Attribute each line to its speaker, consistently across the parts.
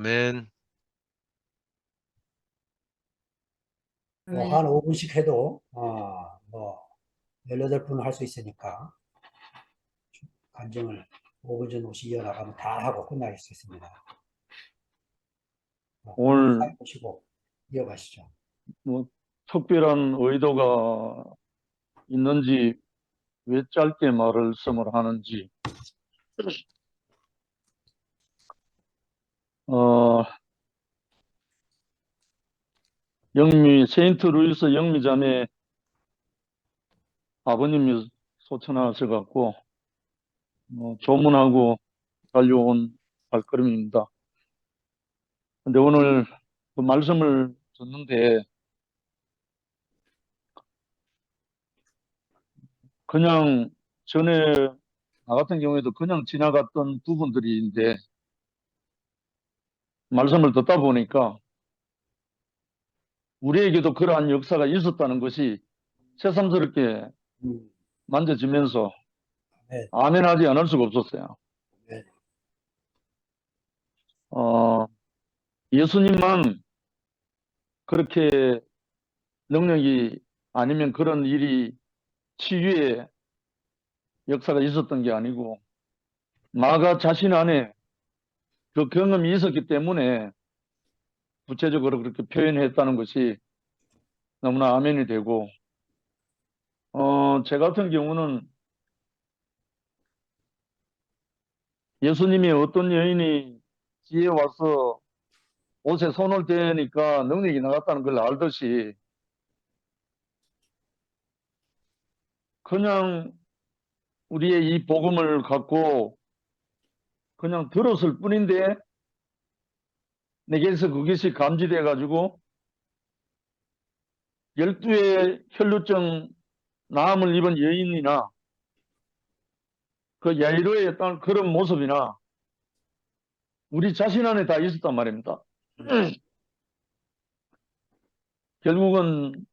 Speaker 1: 아멘.
Speaker 2: 뭐
Speaker 3: 아멘.
Speaker 2: 한 5분씩 해도 뭐 18분 할 수 있으니까 간증을 5분 정도씩 이어나가면 다 하고 끝날 수 있습니다. 한번
Speaker 4: 오늘
Speaker 2: 해보시고 이어가시죠.
Speaker 4: 뭐 특별한 의도가 있는지 왜 짧게 말씀을 하는지 어, 세인트 루이스 영미자매 아버님이 소천하셔갖고 조문하고 달려온 발걸음입니다. 근데 오늘 그 말씀을 듣는데 그냥 전에 나 같은 경우에도 그냥 지나갔던 부분들인데 말씀을 듣다 보니까 우리에게도 그러한 역사가 있었다는 것이 새삼스럽게
Speaker 2: 음,
Speaker 4: 만져지면서
Speaker 2: 네,
Speaker 4: 아멘하지 않을 수가 없었어요.
Speaker 2: 네,
Speaker 4: 어, 예수님만 그렇게 능력이 아니면 그런 일이 치유의 역사가 있었던 게 아니고 마가 자신 안에 그 경험이 있었기 때문에 구체적으로 그렇게 표현했다는 것이 너무나 아멘이 되고 제 같은 경우는 예수님이 어떤 여인이 지에 와서 옷에 손을 대니까 능력이 나갔다는 걸 알듯이 그냥 우리의 이 복음을 갖고 그냥 들었을 뿐인데 내게서 그것이 감지돼 가지고 12의 혈루증 나음을 입은 여인이나 그 야이로의 어떤 그런 모습이나 우리 자신 안에 다 있었단 말입니다. 결국은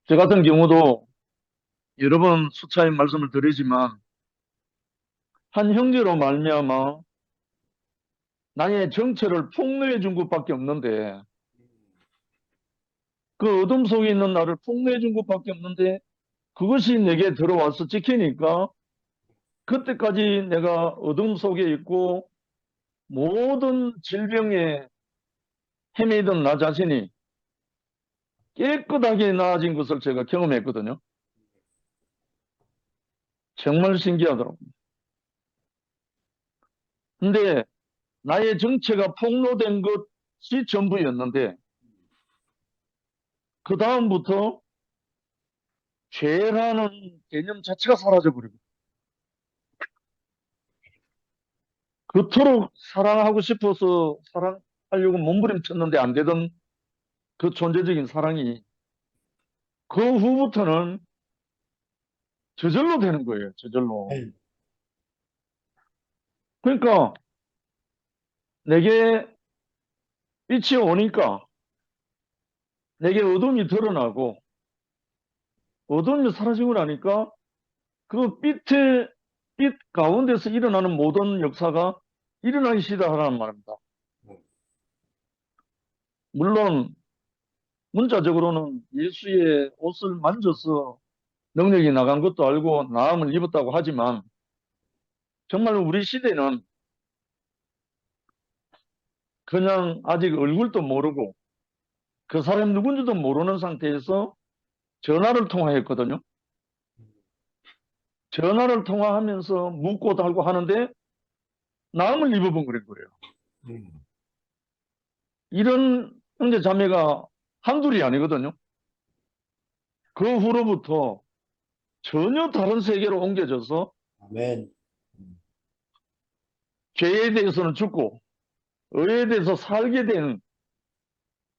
Speaker 4: 저 같은 경우도 여러 번 수차례 말씀을 드리지만 한 형제로 말미암아 나의 정체를 폭로해 준 것밖에 없는데 그 어둠 속에 있는 나를 폭로해 준 것밖에 없는데 그것이 내게 들어와서 찍히니까 그때까지 내가 어둠 속에 있고 모든 질병에 헤매던 나 자신이 깨끗하게 나아진 것을 제가 경험했거든요. 정말 신기하더라고요. 근데 나의 정체가 폭로된 것이 전부였는데 그 다음부터 죄라는 개념 자체가 사라져버리고 그토록 사랑하고 싶어서 사랑하려고 몸부림쳤는데 안 되던 그 존재적인 사랑이 그 후부터는 저절로 되는 거예요. 저절로.
Speaker 2: 네,
Speaker 4: 그러니까 내게 빛이 오니까 내게 어둠이 드러나고 어둠이 사라지고 나니까 그 빛 가운데서 일어나는 모든 역사가 일어나기 시작하라는 말입니다. 물론 문자적으로는 예수의 옷을 만져서 능력이 나간 것도 알고 나음을 입었다고 하지만 정말 우리 시대는 그냥 아직 얼굴도 모르고 그 사람이 누군지도 모르는 상태에서 전화를 통화했거든요. 전화를 통화하면서 묻고 달고 하는데 나음을 입어본 거예요.
Speaker 2: 음,
Speaker 4: 이런 형제 자매가 한둘이 아니거든요. 그 후로부터 전혀 다른 세계로 옮겨져서
Speaker 2: 아멘.
Speaker 4: 죄에 대해서는 죽고 의에 대해서 살게 된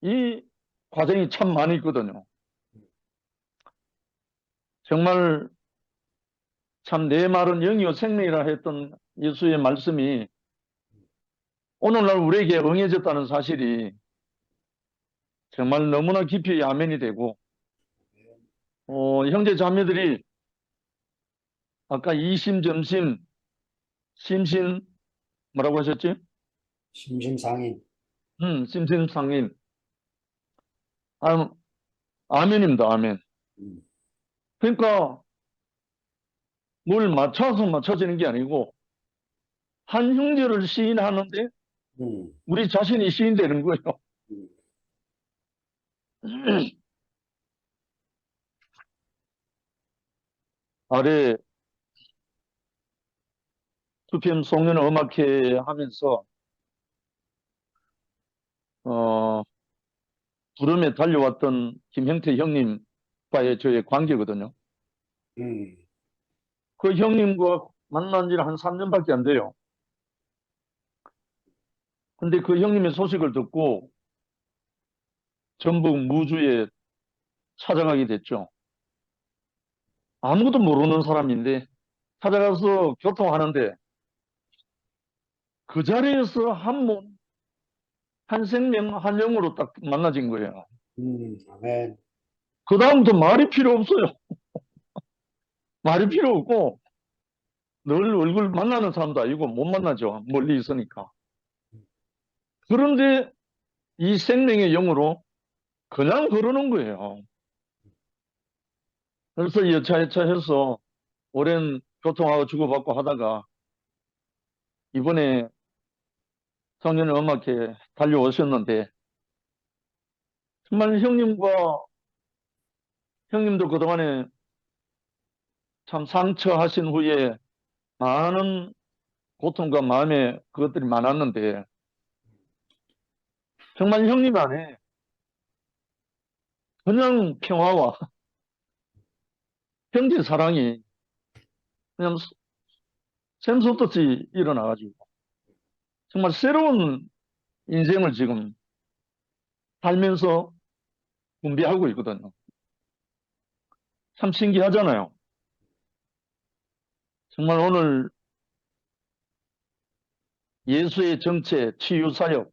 Speaker 4: 이 과정이 참 많이 있거든요. 정말 참 내 말은 영이요 생명이라 했던 예수의 말씀이 오늘날 우리에게 응해졌다는 사실이 정말 너무나 깊이 아멘이 되고 형제 자매들이 아까 이심 점심 심신 뭐라고 하셨지?
Speaker 2: 심심상인.
Speaker 4: 심심상인. 아, 아멘입니다, 아멘.
Speaker 2: 음,
Speaker 4: 그러니까 뭘 맞춰서 맞춰지는 게 아니고, 한 형제를 시인하는데
Speaker 2: 음,
Speaker 4: 우리 자신이 시인되는 거예요.
Speaker 2: 음,
Speaker 4: 아래 2PM 송년 음악회 하면서, 어, 부름에 달려왔던 김형태 형님과의 저의 관계거든요.
Speaker 2: 음,
Speaker 4: 그 형님과 만난 지는 한 3년밖에 안 돼요. 근데 그 형님의 소식을 듣고 전북 무주에 찾아가게 됐죠. 아무것도 모르는 사람인데 찾아가서 교통하는데 그 자리에서 한 몸, 한 생명, 한 영으로 딱 만나진 거예요.
Speaker 2: 아멘.
Speaker 4: 그다음부터 말이 필요 없어요. 말이 필요 없고 늘 얼굴 만나는 사람도 아니고 못 만나죠. 멀리 있으니까. 그런데 이 생명의 영으로 그냥 그러는 거예요. 그래서 여차여차 해서 오랜 교통하고 주고받고 하다가 이번에 성년음악회 달려오셨는데 정말 형님도 그동안에 참 상처하신 후에 많은 고통과 마음의 그것들이 많았는데 정말 형님 안에 그냥 평화와 형제 사랑이 그냥 샘솟듯이 일어나가지고 정말 새로운 인생을 지금 살면서 준비하고 있거든요. 참 신기하잖아요. 정말 오늘 예수의 정체, 치유사역,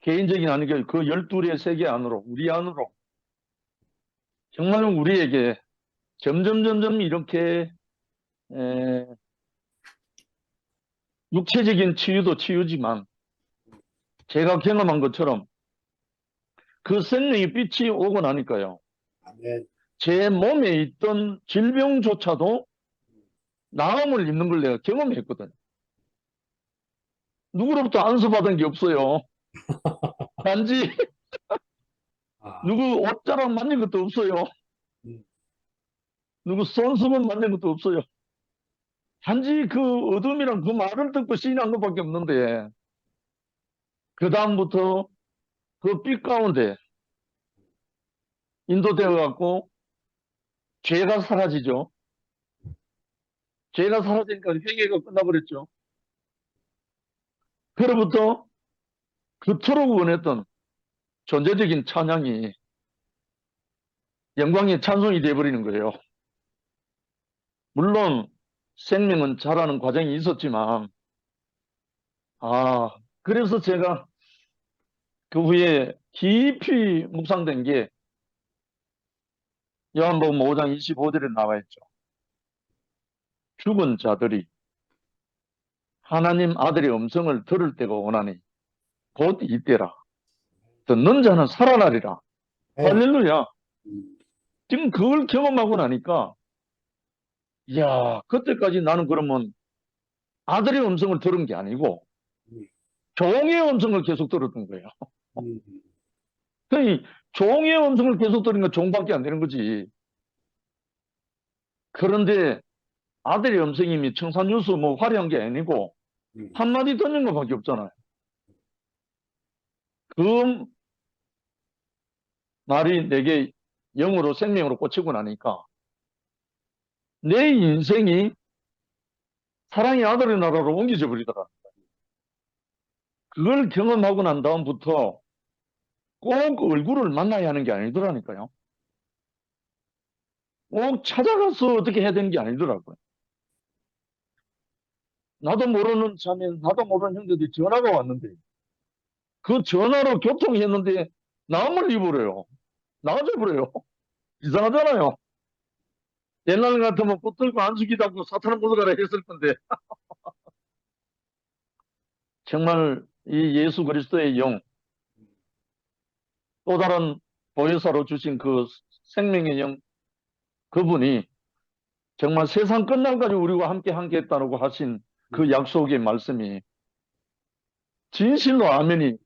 Speaker 4: 개인적인 아니게 그 12의 세계 안으로, 우리 안으로 정말 우리에게 점점 이렇게 에, 육체적인 치유도 치유지만 제가 경험한 것처럼 그 생명의 빛이 오고 나니까요.
Speaker 2: 아멘.
Speaker 4: 제 몸에 있던 질병조차도 나음을 입는 걸 내가 경험했거든요. 누구로부터 안수받은 게 없어요. 단지
Speaker 2: 아,
Speaker 4: 누구 옷자락 만진 것도 없어요.
Speaker 2: 음,
Speaker 4: 누구 손수건 만진 것도 없어요. 단지 그 어둠이란 그 말을 듣고 시인한 것밖에 없는데 그 다음부터 그 빛 가운데 인도되어 갖고 죄가 사라지죠. 죄가 사라지니까 회개가 끝나버렸죠. 그로부터 그토록 원했던 존재적인 찬양이 영광의 찬송이 되어버리는 거예요. 물론 생명은 자라는 과정이 있었지만 그래서 제가 그 후에 깊이 묵상된 게 요한복음 5장 25절에 나와 있죠. 죽은 자들이 하나님 아들의 음성을 들을 때가 오나니 곧 이때라. 듣는 자는 살아나리라.
Speaker 2: 아멘.
Speaker 4: 할렐루야.
Speaker 2: 음,
Speaker 4: 지금 그걸 경험하고 나니까 이야, 그때까지 나는 그러면 아들의 음성을 들은 게 아니고
Speaker 2: 음,
Speaker 4: 종의 음성을 계속 들었던 거예요.
Speaker 2: 음,
Speaker 4: 그 종의 음성을 계속 들으니까 종밖에 안 되는 거지. 그런데 아들의 음성이 청산유수 뭐 화려한 게 아니고
Speaker 2: 음,
Speaker 4: 한마디 듣는 것밖에 없잖아요. 그 말이 내게 영으로 생명으로 꽂히고 나니까 내 인생이 사랑의 아들의 나라로 옮겨져 버리더라. 그걸 경험하고 난 다음부터 꼭 얼굴을 만나야 하는 게 아니더라니까요. 꼭 찾아가서 어떻게 해야 되는 게 아니더라고요. 나도 모르는 자매, 나도 모르는 형제들이 전화가 왔는데 그 전화로 교통했는데 나음을 입으래요. 나가져 버려요. 이상하잖아요. 옛날 같으면 붙들고 안숙이 잡고 사탄을 물러가라 했을 건데 정말 이 예수 그리스도의 영, 또 다른 보혜사로 주신 그 생명의 영, 그분이 정말 세상 끝날까지 우리와 함께 하겠다고 하신 그 약속의 말씀이 진실로 아멘이.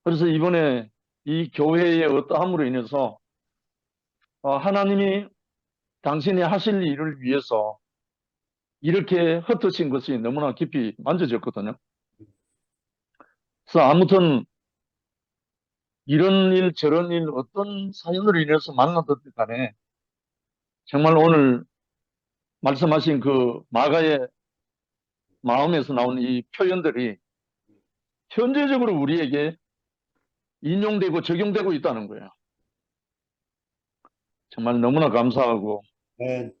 Speaker 4: 그래서 이번에 이 교회의 어떠함으로 인해서 하나님이 당신이 하실 일을 위해서 이렇게 흩어진 것이 너무나 깊이 만져졌거든요. 그래서 아무튼 이런 일 저런 일 어떤 사연으로 인해서 만나든 간에 정말 오늘 말씀하신 그 마가의 마음에서 나온 이 표현들이 현재적으로 우리에게 인용되고 적용되고 있다는 거예요. 정말 너무나 감사하고
Speaker 2: 아멘.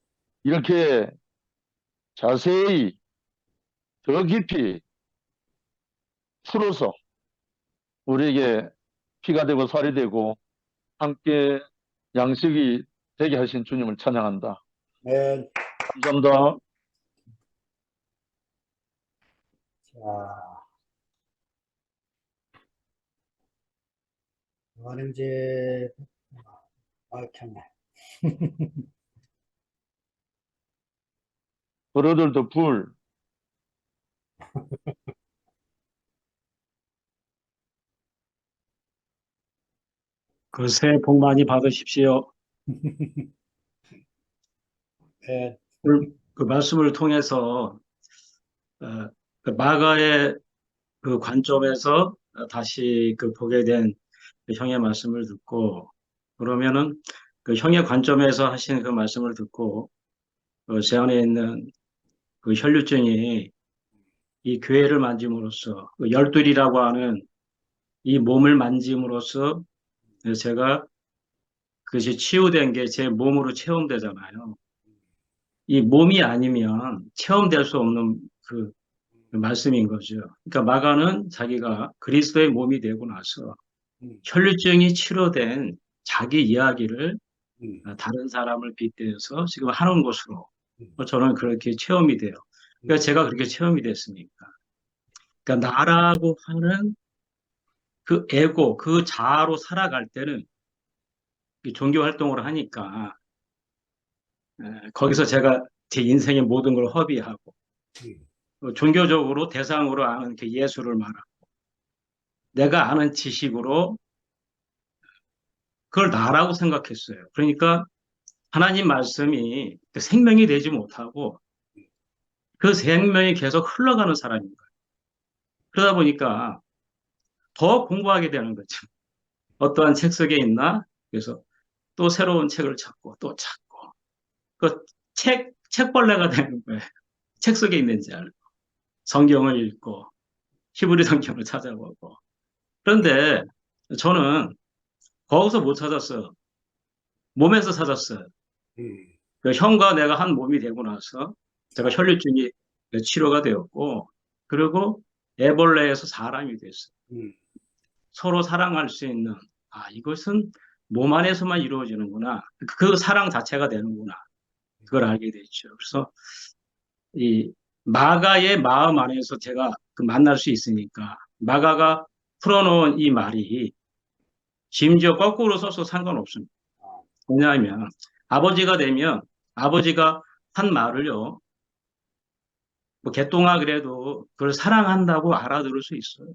Speaker 4: 이렇게 자세히 더 깊이 풀어서 우리에게 피가 되고 살이 되고 함께 양식이 되게 하신 주님을 찬양한다.
Speaker 2: 아멘.
Speaker 4: 감사합니다.
Speaker 2: 자, 이제 켰네.
Speaker 4: 브로들도 불.
Speaker 1: 그 새해 복 많이 받으십시오.
Speaker 2: 네,
Speaker 1: 오늘 그 말씀을 통해서 그 마가의 그 관점에서 다시 그 보게 된그 형의 말씀을 듣고 그러면은 그 형의 관점에서 하신 그 말씀을 듣고 제 안에 있는 그 혈류증이 이 교회를 만짐으로써 그 열둘이라고 하는 이 몸을 만짐으로써 제가 그것이 치유된 게 제 몸으로 체험되잖아요. 이 몸이 아니면 체험될 수 없는 그 말씀인 거죠. 그러니까 마가는 자기가 그리스도의 몸이 되고 나서
Speaker 2: 음,
Speaker 1: 혈류증이 치료된 자기 이야기를
Speaker 2: 음,
Speaker 1: 다른 사람을 빗대서 지금 하는 것으로
Speaker 2: 음,
Speaker 1: 저는 그렇게 체험이 돼요. 그러니까 제가 그렇게 체험이 됐으니까. 그러니까 나라고 하는 그 에고, 그 자아로 살아갈 때는 이 종교 활동을 하니까 거기서 제가 제 인생의 모든 걸 허비하고
Speaker 2: 음,
Speaker 1: 종교적으로 대상으로 아는 그 예수를 말하고 내가 아는 지식으로 그걸 나라고 생각했어요. 그러니까 하나님 말씀이 그 생명이 되지 못하고 그 생명이 계속 흘러가는 사람인 거예요. 그러다 보니까 더 공부하게 되는 거죠. 어떠한 책 속에 있나? 그래서 또 새로운 책을 찾고 또 찾고 그 책벌레가 되는 거예요. 책 속에 있는지 알고 성경을 읽고 히브리 성경을 찾아보고 그런데 저는 거기서 못 찾았어요. 몸에서 찾았어요.
Speaker 2: 음,
Speaker 1: 그 형과 내가 한 몸이 되고 나서 제가
Speaker 2: 아,
Speaker 1: 혈류증이 치료가 되었고 그리고 애벌레에서 사람이 됐어요.
Speaker 2: 음,
Speaker 1: 서로 사랑할 수 있는 이것은 몸 안에서만 이루어지는구나. 그 사랑 자체가 되는구나. 그걸 알게 됐죠. 그래서 이 마가의 마음 안에서 제가 그 만날 수 있으니까 마가가 풀어놓은 이 말이 심지어 거꾸로 써서 상관없습니다.
Speaker 2: 아,
Speaker 1: 왜냐하면 아버지가 되면 아버지가 한 말을요. 뭐 개똥아 그래도 그걸 사랑한다고 알아들을 수 있어요.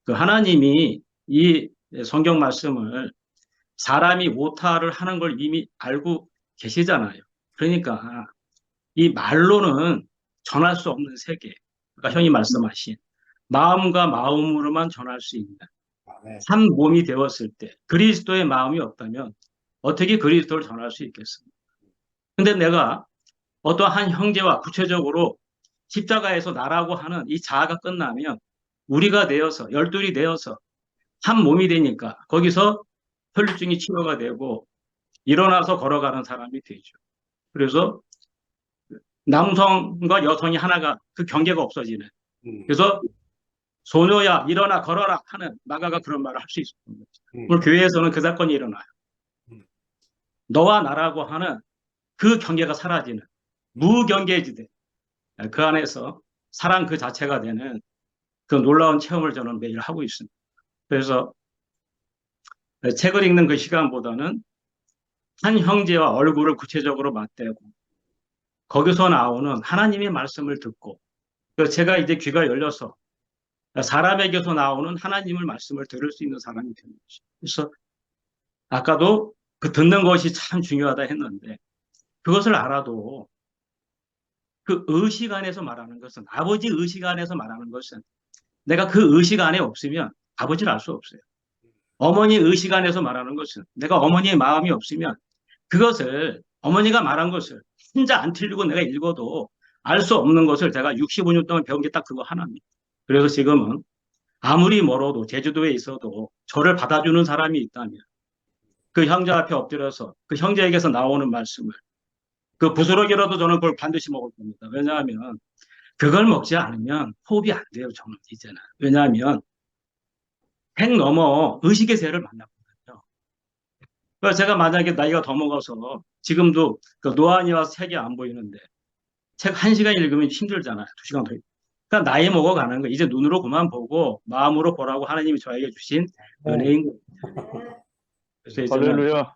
Speaker 1: 그 하나님이 이 성경 말씀을 사람이 오타를 하는 걸 이미 알고 계시잖아요. 그러니까 이 말로는 전할 수 없는 세계. 그러니까 형이 말씀하신 마음과 마음으로만 전할 수 있는
Speaker 2: 아멘.
Speaker 1: 한 몸이 되었을 때 그리스도의 마음이 없다면 어떻게 그리스도를 전할 수 있겠습니까? 근데 내가 어떠한 형제와 구체적으로 십자가에서 나라고 하는 이 자아가 끝나면 우리가 되어서 열둘이 되어서 한 몸이 되니까 거기서 혈류증이 치료가 되고 일어나서 걸어가는 사람이 되죠. 그래서 남성과 여성이 하나가 그 경계가 없어지는.
Speaker 2: 음,
Speaker 1: 그래서 소녀야 일어나 걸어라 하는 마가가 그런 말을 할 수 있는 거죠.
Speaker 2: 음,
Speaker 1: 오늘 교회에서는 그 사건이 일어나요.
Speaker 2: 음,
Speaker 1: 너와 나라고 하는 그 경계가 사라지는 무경계지대 그 안에서 사랑 그 자체가 되는 그 놀라운 체험을 저는 매일 하고 있습니다. 그래서 책을 읽는 그 시간보다는 한 형제와 얼굴을 구체적으로 맞대고 거기서 나오는 하나님의 말씀을 듣고 그래서 제가 이제 귀가 열려서 사람에게서 나오는 하나님의 말씀을 들을 수 있는 사람이 되는 거죠. 그래서 아까도 그 듣는 것이 참 중요하다 했는데 그것을 알아도 그 의식 안에서 말하는 것은 아버지 의식 안에서 말하는 것은 내가 그 의식 안에 없으면 아버지를 알 수 없어요. 어머니 의식 안에서 말하는 것은 내가 어머니의 마음이 없으면 그것을 어머니가 말한 것을 혼자 안 틀리고 내가 읽어도 알 수 없는 것을 제가 65년 동안 배운 게 딱 그거 하나입니다. 그래서 지금은 아무리 멀어도 제주도에 있어도 저를 받아주는 사람이 있다면 그 형제 앞에 엎드려서 그 형제에게서 나오는 말씀을 그 부스러기라도 저는 그걸 반드시 먹을 겁니다. 왜냐하면 그걸 먹지 않으면 호흡이 안 돼요. 저는 이제는. 왜냐하면 행 넘어 의식의 세를 만났거든요. 그래서 제가 만약에 나이가 더 먹어서 지금도 그 노안이와 색이 안 보이는데 책 한 시간 읽으면 힘들잖아요. 두 시간 더. 그러니까 나이 먹어가는 거 이제 눈으로 그만 보고 마음으로 보라고 하나님이 저에게 주신
Speaker 2: 네.
Speaker 1: 은혜인 거예요. 그래서 이제는
Speaker 4: 할렐루야.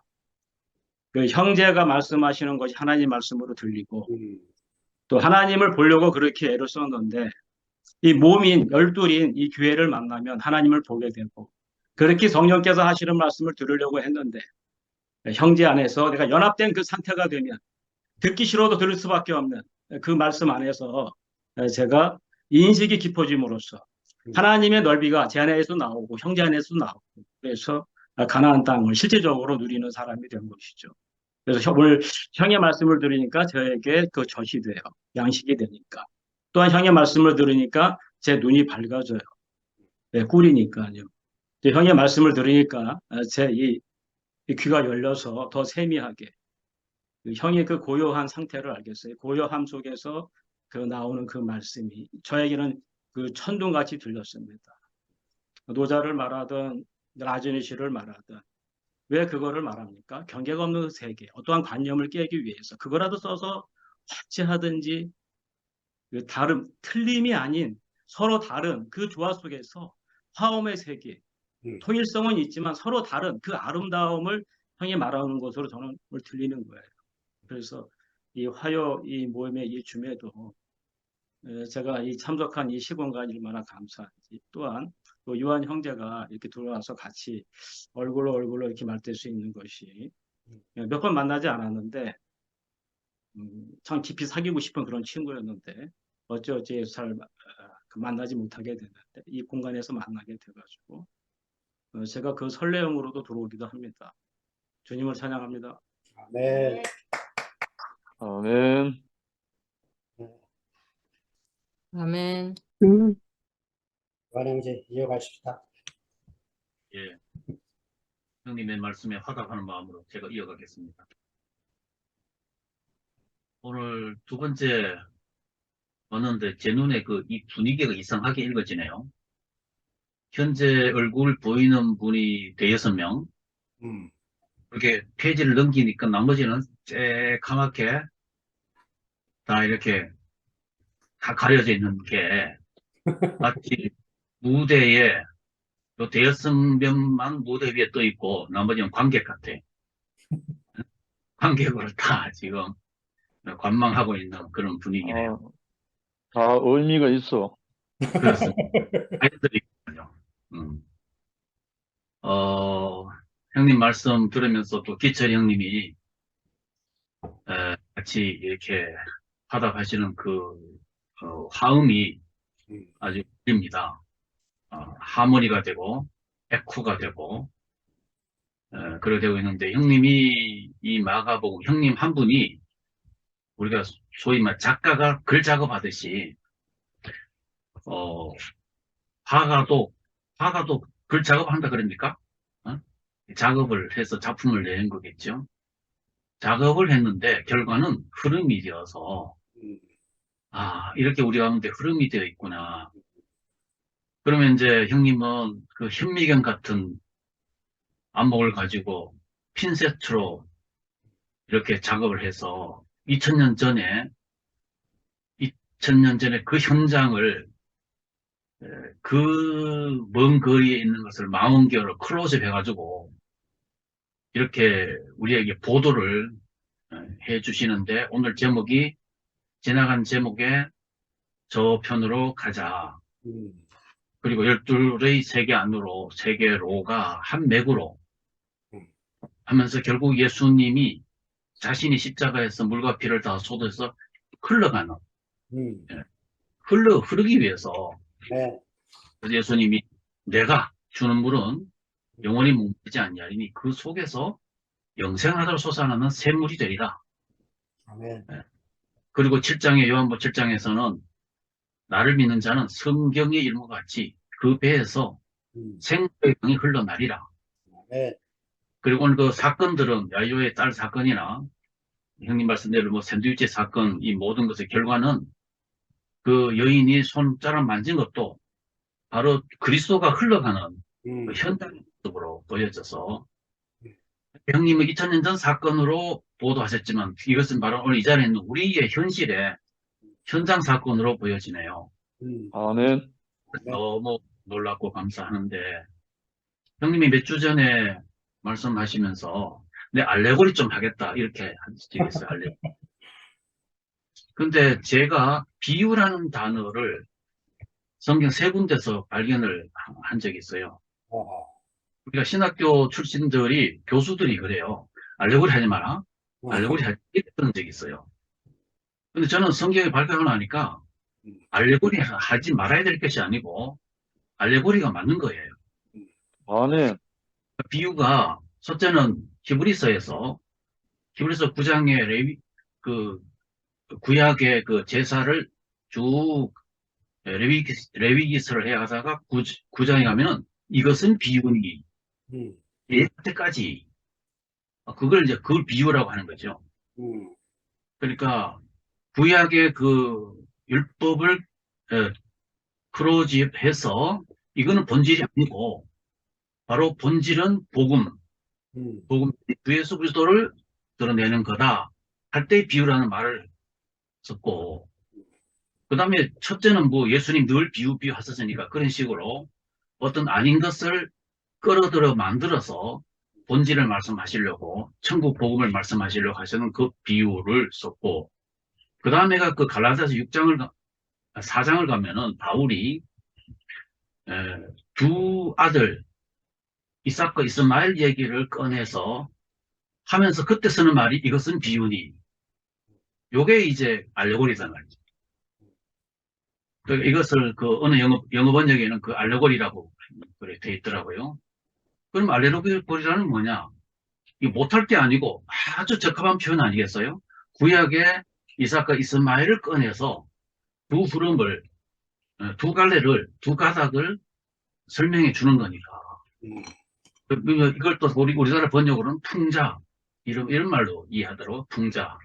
Speaker 1: 그 형제가 말씀하시는 것이 하나님 말씀으로 들리고
Speaker 2: 음,
Speaker 1: 또 하나님을 보려고 그렇게 애를 썼는데 이 몸인 열둘인 이 교회를 만나면 하나님을 보게 되고 그렇게 성령께서 하시는 말씀을 들으려고 했는데 형제 안에서 내가 연합된 그 상태가 되면 듣기 싫어도 들을 수밖에 없는 그 말씀 안에서 제가 인식이 깊어짐으로써
Speaker 2: 음.
Speaker 1: 하나님의 넓이가 제 안에서 나오고 형제 안에서 나오고 그래서 가나안 땅을 실제적으로 누리는 사람이 된 것이죠. 그래서 오늘 형의 말씀을 들으니까 저에게 그 젖이 돼요. 양식이 되니까. 또한 형의 말씀을 들으니까 제 눈이 밝아져요. 네, 꿀이니까요. 이제 형의 말씀을 들으니까 제 이 귀가 열려서 더 세미하게 그 형의 그 고요한 상태를 알겠어요. 고요함 속에서 그 나오는 그 말씀이 저에게는 그 천둥같이 들렸습니다. 노자를 말하든 라즈니 시를 말하든 왜 그거를 말합니까? 경계가 없는 세계, 어떠한 관념을 깨기 위해서 그거라도 써서 화제하든지 그 다름, 틀림이 아닌 서로 다른 그 조화 속에서 화음의 세계,
Speaker 2: 음.
Speaker 1: 통일성은 있지만 서로 다른 그 아름다움을 형이 말하는 것으로 저는 들리는 거예요. 그래서 이 화요 이 모임의 이 줌에도 제가 이 참석한 이 시공간이 얼마나 감사한지 또한 또 유한 형제가 이렇게 들어와서 같이 얼굴로 이렇게 말될 수 있는 것이 몇 번 만나지 않았는데 참 깊이 사귀고 싶은 그런 친구였는데 어찌어찌 잘 만나지 못하게 됐는데 이 공간에서 만나게 돼가지고 제가 그 설레임으로도 들어오기도 합니다. 주님을 찬양합니다.
Speaker 2: 네.
Speaker 4: 아멘.
Speaker 3: 아멘.
Speaker 2: 이완 이제 이어가십시다.
Speaker 5: 예, 형님의 말씀에 화답하는 마음으로 제가 이어가겠습니다. 오늘 두 번째 왔는데 제 눈에 이 분위기가 이상하게 읽어지네요. 현재 얼굴 보이는 분이 대여섯 명,
Speaker 2: 음,
Speaker 5: 그렇게 페이지를 넘기니까 나머지는 쬐까맣게 다 이렇게 다 가려져 있는 게 마치 무대에 요 대여섯 명만 무대 위에 떠 있고 나머지는 관객 같아. 관객으로 다 지금 관망하고 있는 그런 분위기네요.
Speaker 4: 다 의미가 있어.
Speaker 5: 그렇습니다. 아이들이거든요. 음. 어, 형님 말씀 들으면서 또 기철 형님이 같이 이렇게 화답하시는 화음이
Speaker 2: 음,
Speaker 5: 아주 입니다. 하모니가 되고 에코가 되고 그렇게 되고 있는데 형님이 이 마가복음 형님 한 분이 우리가 소위 말 작가가 글 작업하듯이 어, 화가도 글 작업한다 그럽니까? 어? 작업을 해서 작품을 낸 거겠죠. 작업을 했는데 결과는 흐름이 되어서
Speaker 2: 음,
Speaker 5: 이렇게 우리 가운데 흐름이 되어 있구나. 그러면 이제 형님은 그 현미경 같은 안목을 가지고 핀셋으로 이렇게 작업을 해서 2000년 전에 천년 전에 그 현장을 그 먼 거리에 있는 것을 망원경으로 클로즈업 해가지고 이렇게 우리에게 보도를 해 주시는데 오늘 제목이 지나간 제목에 저편으로 가자. 그리고 12의 세계 안으로 세계로가 한 맥으로 하면서 결국 예수님이 자신이 십자가에서 물과 피를 다 쏟아서 흘러가는 흐르기 위해서
Speaker 2: 네.
Speaker 5: 그래서 예수님이 내가 주는 물은 영원히 목마르지 아니하리니 그 속에서 영생하도록 솟아나는 샘물이 되리라.
Speaker 2: 아멘.
Speaker 5: 그리고 7장의 요한복음 7장에서는 나를 믿는 자는 성경의 일과 같이 그 배에서 생명의 강이 흘러나리라.
Speaker 2: 네.
Speaker 5: 그리고 오늘 그 사건들은 야이로의 딸 사건이나 형님 말씀대로 뭐 샌드위치 사건 이 모든 것의 결과는 그 여인이 손자락 만진 것도 바로 그리스도가 흘러가는 그 현장의 모습으로 보여져서 형님은 2000년 전 사건으로 보도하셨지만 이것은 바로 오늘 이 자리에 있는 우리의 현실의 현장 사건으로 보여지네요.
Speaker 4: 아멘.
Speaker 5: 너무 놀랍고 감사하는데 형님이 몇 주 전에 말씀하시면서 내 알레고리 좀 하겠다 이렇게 하시겠어요. 알레고리. 근데 제가 비유라는 단어를 성경 3군데서 발견을 한 적이 있어요. 우리가 신학교 출신들이 교수들이 그래요. 알레고리 하지 마라. 알레고리 하지 이랬던 적이 있어요. 근데 저는 성경에 발견을 하니까 알레고리 하지 말아야 될 것이 아니고 알레고리가 맞는 거예요.
Speaker 4: 아멘.
Speaker 5: 비유가 첫째는 히브리서에서 히브리서 9장의 그 구약의 그 제사를 쭉 레위기스를 해 하다가 9장에 가면은 이것은 비유니 예때까지 그걸 이제 그걸 비유라고 하는 거죠. 그러니까 구약의 그 율법을 크로즈업해서 이거는 본질이 아니고 바로 본질은 복음 주 예수 그리스도를 드러내는 거다 할 때 비유라는 말을 썼고 그 다음에 첫째는 뭐 예수님 늘 비유 하셨으니까 그런 식으로 어떤 아닌 것을 끌어들여 만들어서 본질을 말씀하시려고 천국 복음을 말씀하시려고 하시는 그 비유를 썼고 그 다음에가 그 갈라디아서 4장을 가면은 바울이 두 아들 이삭과 이스마엘 얘기를 꺼내서 하면서 그때 쓰는 말이 이것은 비유니 요게 이제 알레고리단 말이죠. 이것을 그 어느 영어 번역에는 그 알레고리라고 그래 돼 있더라고요. 그럼 알레고리라는 뭐냐? 이거 못할 게 아니고 아주 적합한 표현 아니겠어요? 구약의 이삭과 이스마엘을 꺼내서 두 흐름을, 두 갈래를, 두 가닥을 설명해 주는 거니까. 이걸 또 우리나라 번역으로는 풍자, 이런 말로 이해하도록 풍자.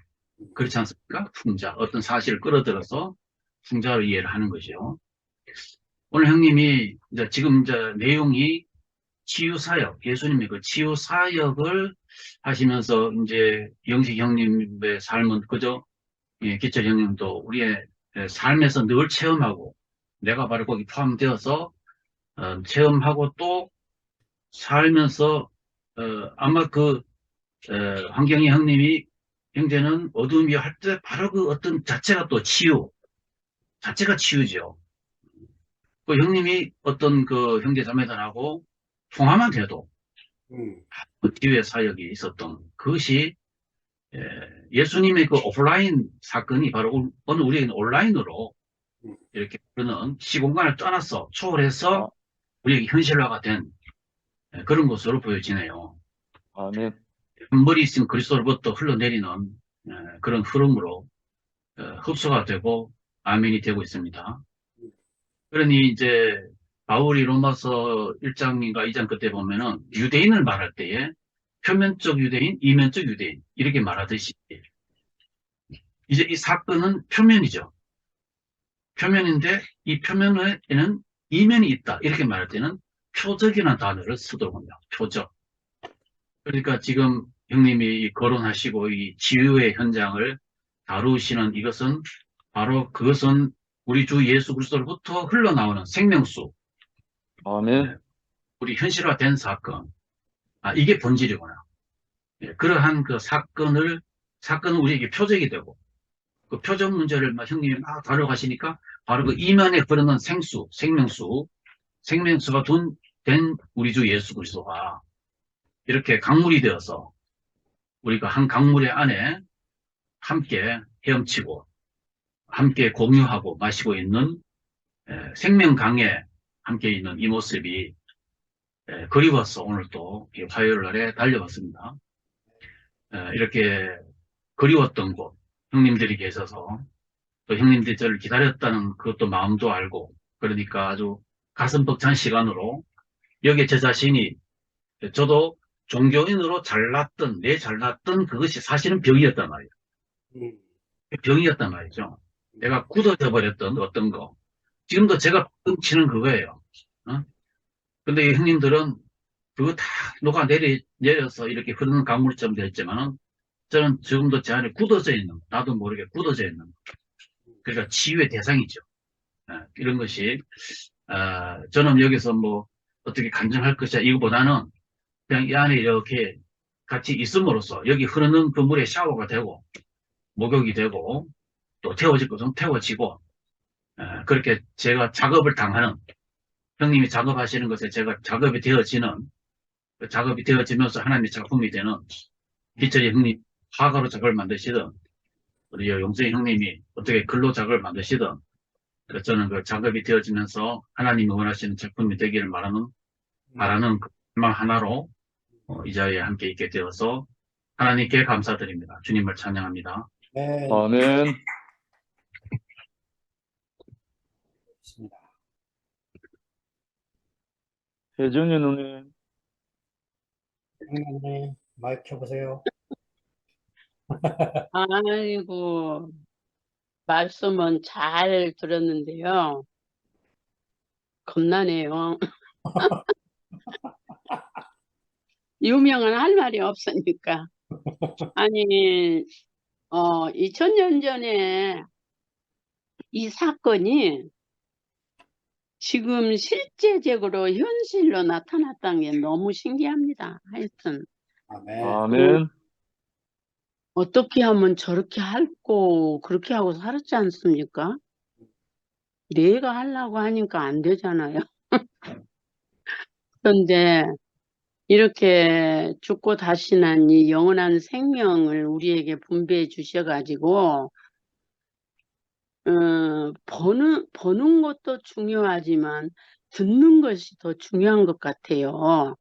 Speaker 5: 그렇지 않습니까? 풍자. 어떤 사실을 끌어들여서 풍자로 이해를 하는 거죠. 오늘 형님이 지금 내용이 치유사역, 예수님이 그 치유사역을 하시면서 이제 영식 형님의 삶은 그저 기철 형님도 우리의 삶에서 늘 체험하고 내가 바로 거기 포함되어서 체험하고 또 살면서 아마 그 환경희 형님이 형제는 어둠이 할 때 바로 그 어떤 자체가 또 자체가 치유죠. 그 형님이 어떤 그 형제 자매들하고 통화만 돼도 그 기회 사역이 있었던 그것이 예수님의 그 오프라인 사건이 바로 오늘 우리는 온라인으로 이렇게 그런 시공간을 떠나서 초월해서 우리에게 현실화가 된 그런 것으로 보여지네요.
Speaker 4: 아멘.
Speaker 5: 머리 있으면 그리스도로부터 흘러내리는 그런 흐름으로 흡수가 되고 아멘이 되고 있습니다. 그러니 이제 바울이 로마서 1장인가 2장 그때 보면은 유대인을 말할 때에 표면적 유대인, 이면적 유대인 이렇게 말하듯이 이제 이 사건은 표면이죠. 표면인데 이 표면에는 이면이 있다 이렇게 말할 때는 표적이라는 단어를 쓰도록 합니다. 표적. 그러니까 지금 형님이 거론하시고 이 치유의 현장을 다루시는 이것은 바로 그것은 우리 주 예수 그리스도로부터 흘러나오는 생명수,
Speaker 4: 아멘.
Speaker 5: 우리 현실화된 사건. 이게 본질이구나. 그러한 그 사건은 우리에게 표적이 되고, 그 표적 문제를 형님이 막 다뤄가시니까 바로 그 이면에 흐르는 생명수가 된 우리 주 예수 그리스도가 이렇게 강물이 되어서 우리가 한 강물의 안에 함께 헤엄치고 함께 공유하고 마시고 있는 생명강에 함께 있는 이 모습이 그리워서 오늘 또 화요일 날에 달려왔습니다. 이렇게 그리웠던 곳, 형님들이 계셔서 또 형님들이 저를 기다렸다는 그것도 마음도 알고, 그러니까 아주 가슴 벅찬 시간으로 여기에 제 자신이, 저도 종교인으로 잘났던 그것이 사실은 병이었단 말이에요.
Speaker 2: 음,
Speaker 5: 병이었단 말이죠. 내가 굳어져 버렸던 어떤 거. 지금도 제가 끔치는 그거예요. 어? 근데 이 형님들은 그거 다 내려서 이렇게 흐르는 강물처럼 됐지만은 저는 지금도 제 안에 굳어져 있는, 나도 모르게 굳어져 있는, 그러니까 치유의 대상이죠. 이런 것이, 저는 여기서 뭐 어떻게 간증할 것이야 이거보다는 그냥 이 안에 이렇게 같이 있음으로써 여기 흐르는 그 물에 샤워가 되고, 목욕이 되고, 또 태워질 것은 태워지고, 그렇게 제가 작업을 당하는, 형님이 작업하시는 것에 제가 작업이 되어지는, 그 작업이 되어지면서 하나님의 작품이 되는, 기철이 형님 화가로 작업을 만드시든, 우리 용성이 형님이 어떻게 글로 작업을 만드시든, 저는 그 작업이 되어지면서 하나님이 원하시는 작품이 되기를 바라는 그 희망 하나로 이 자리에 함께 있게 되어서 하나님께 감사드립니다. 주님을 찬양합니다.
Speaker 2: 네,
Speaker 4: 아멘.
Speaker 2: 있습니다.
Speaker 4: 혜정이 누님.
Speaker 2: 형님, 마이크 켜보세요.
Speaker 3: 아이고, 말씀은 잘 들었는데요. 겁나네요. 유명은 할 말이 없으니까. 아니, 2000년 전에 이 사건이 지금 실제적으로 현실로 나타났다는 게 너무 신기합니다. 하여튼,
Speaker 2: 아멘.
Speaker 4: 아멘.
Speaker 3: 어떻게 하면 저렇게 하고, 그렇게 하고 살았지 않습니까? 내가 하려고 하니까 안 되잖아요. 그런데 이렇게 죽고 다시 난 이 영원한 생명을 우리에게 분배해 주셔가지고, 보는 것도 중요하지만 듣는 것이 더 중요한 것 같아요.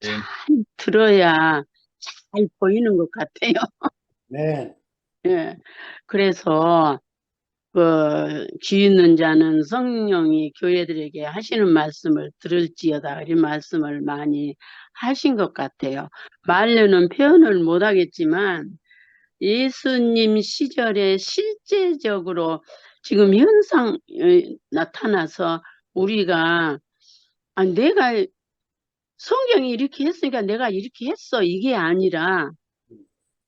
Speaker 5: 네.
Speaker 3: 잘 들어야 잘 보이는 것 같아요.
Speaker 2: 네,
Speaker 3: 예. 그래서 귀 있는 자는 성령이 교회들에게 하시는 말씀을 들을지어다 이런 말씀을 많이 하신 것 같아요. 말로는 표현을 못 하겠지만 예수님 시절에 실제적으로 지금 현상 나타나서 우리가 내가 성경이 이렇게 했으니까 내가 이렇게 했어 이게 아니라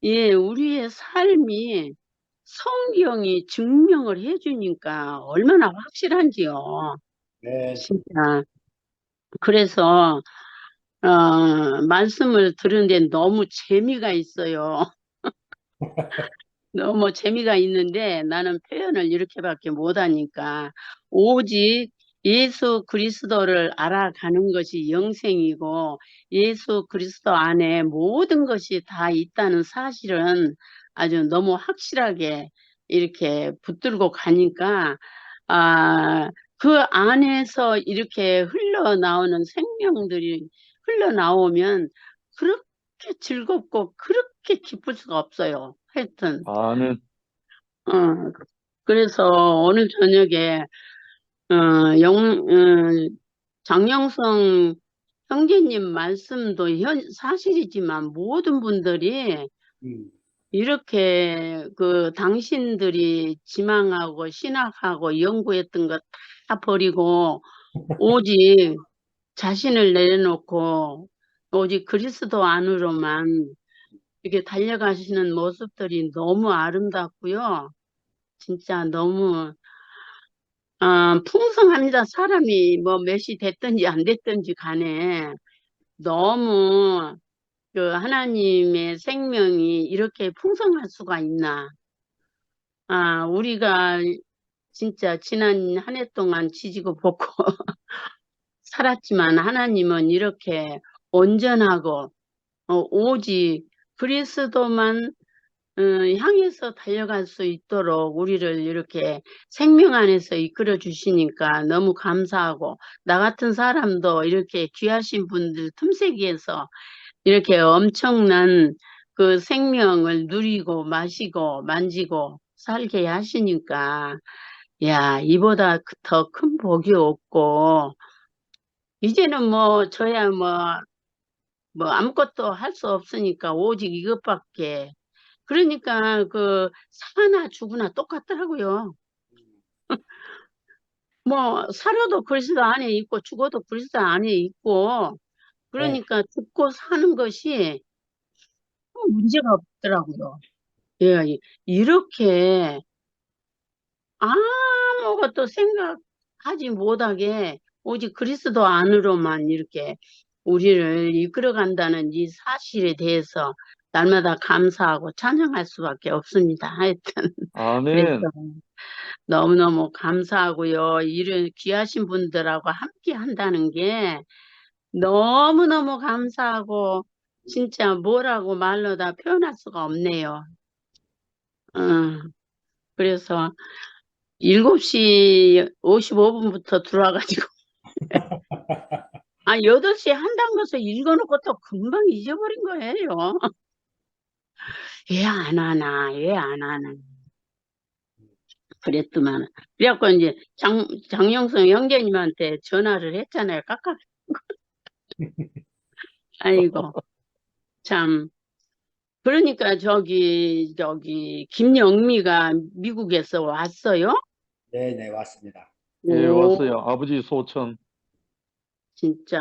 Speaker 3: 우리의 삶이 성경이 증명을 해주니까 얼마나 확실한지요.
Speaker 2: 네,
Speaker 3: 진짜. 그래서 말씀을 들은데 너무 재미가 있어요. 너무 재미가 있는데 나는 표현을 이렇게밖에 못하니까 오직 예수 그리스도를 알아가는 것이 영생이고 예수 그리스도 안에 모든 것이 다 있다는 사실은 아주 너무 확실하게 이렇게 붙들고 가니까 그 안에서 이렇게 흘러나오는 생명들이 흘러나오면 그렇게 즐겁고 그렇게 기쁠 수가 없어요. 하여튼
Speaker 4: 아멘.
Speaker 3: 그래서 오늘 저녁에 장영성 형제님 말씀도 사실이지만 모든 분들이
Speaker 2: 음,
Speaker 3: 이렇게 당신들이 지망하고 신학하고 연구했던 거 다 버리고 오직 자신을 내려놓고 오직 그리스도 안으로만 이렇게 달려가시는 모습들이 너무 아름답고요. 진짜 너무 풍성합니다. 사람이 뭐 몇이 됐든지 안 됐든지 간에 너무 그 하나님의 생명이 이렇게 풍성할 수가 있나. 우리가 진짜 지난 한 해 동안 지지고 볶고 살았지만 하나님은 이렇게 온전하고 오직 그리스도만 향해서 달려갈 수 있도록 우리를 이렇게 생명 안에서 이끌어 주시니까 너무 감사하고, 나 같은 사람도 이렇게 귀하신 분들 틈새기에서 이렇게 엄청난 그 생명을 누리고 마시고 만지고 살게 하시니까, 야, 이보다 더 큰 복이 없고, 이제는 뭐 저야 뭐 아무것도 할 수 없으니까 오직 이것밖에. 그러니까 그 사나 죽으나 똑같더라고요. 뭐 살아도 그리스도 안에 있고 죽어도 그리스도 안에 있고,
Speaker 2: 네.
Speaker 3: 그러니까 죽고 사는 것이 문제가 없더라고요. 예, 이렇게 아무것도 생각하지 못하게 오직 그리스도 안으로만 이렇게 우리를 이끌어간다는 이 사실에 대해서 날마다 감사하고 찬양할 수밖에 없습니다. 하여튼 그래서
Speaker 4: 아멘.
Speaker 3: 너무너무 감사하고요. 이런 귀하신 분들하고 함께 한다는 게 너무너무 감사하고 진짜 뭐라고 말로 다 표현할 수가 없네요. 그래서 7시 55분부터 들어와가지고 8시에 한다는 것을 읽어놓고 또 금방 잊어버린 거예요. 왜 안 하나, 왜 안 하나. 그랬더만. 그래갖고 이제 장영성 형제님한테 전화를 했잖아요. 깎아. 아이고, 참. 그러니까 저기, 김영미가 미국에서 왔어요?
Speaker 2: 네, 네, 왔습니다.
Speaker 4: 예,
Speaker 3: 오,
Speaker 4: 왔어요. 아버지 소천.
Speaker 3: 진짜.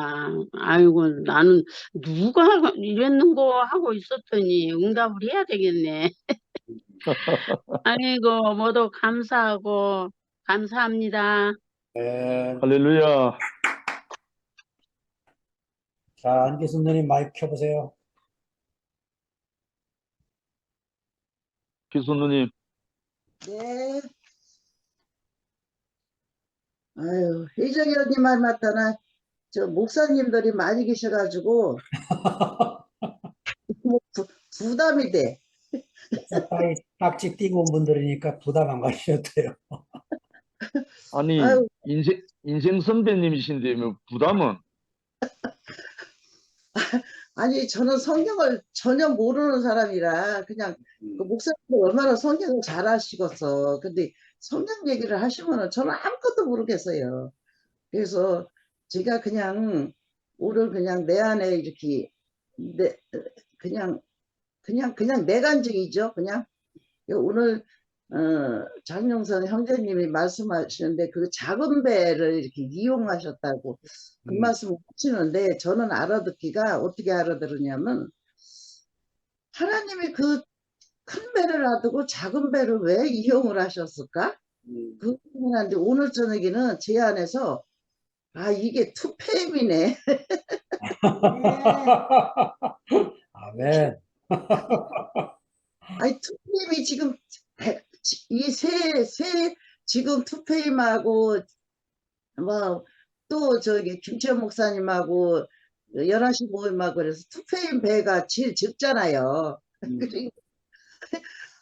Speaker 3: 아이고, 나는 누가 이랬는 거 하고 있었더니 응답을 해야 되겠네. 아이고, 모두 감사하고, 감사합니다.
Speaker 2: 네.
Speaker 4: 할렐루야.
Speaker 2: 자, 안기순 누님 마이크 켜보세요.
Speaker 4: 기수누님.
Speaker 6: 네. 아유, 회장이 언니 말 맞다나, 저 목사님들이 많이 계셔가지고, 뭐 부담이 돼.
Speaker 2: 딱지 띄고 온 분들이니까 부담 안 가셔도 돼요.
Speaker 4: 아니,
Speaker 6: 아유,
Speaker 4: 인생 선배님이신데, 뭐, 부담은?
Speaker 6: 아니, 저는 성경을 전혀 모르는 사람이라, 그냥, 그 목사님들 얼마나 성경을 잘 아시겠어. 근데 성경 얘기를 하시면은 저는 아무것도 모르겠어요. 그래서 제가 그냥, 오늘 그냥 내 안에 이렇게, 내, 그냥, 내간증이죠. 그냥. 오늘 장영선 형제님이 말씀하시는데 그 작은 배를 이렇게 이용하셨다고 그 말씀을 하시는데, 저는 알아듣기가 어떻게 알아들으냐면, 하나님이 그 큰 배를 놔두고 작은 배를 왜 이용을 하셨을까? 그 고민하는데, 오늘 저녁에는 제 안에서 이게 투팸이네.
Speaker 2: 아멘.
Speaker 6: 아니, 투팸이 지금 지금 투팸하고 뭐 또 저기 김채원 목사님하고 11시 모임하고 그래서 투페임 배가 제일 적잖아요.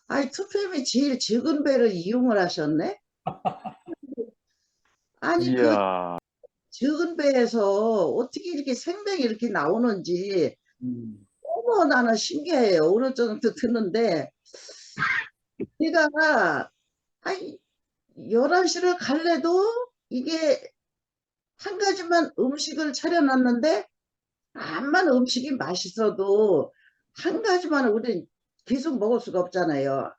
Speaker 6: 아니, 투페임이 제일 적은 배를 이용을 하셨네? 아니, 그
Speaker 4: 이야,
Speaker 6: 적은 배에서 어떻게 이렇게 생명이 이렇게 나오는지 너무 나는 신기해요. 오늘 저녁도 듣는데, 제가 아니 11시를 갈래도 이게 한 가지만 음식을 차려놨는데, 암만 음식이 맛있어도 한 가지만 우리는 계속 먹을 수가 없잖아요.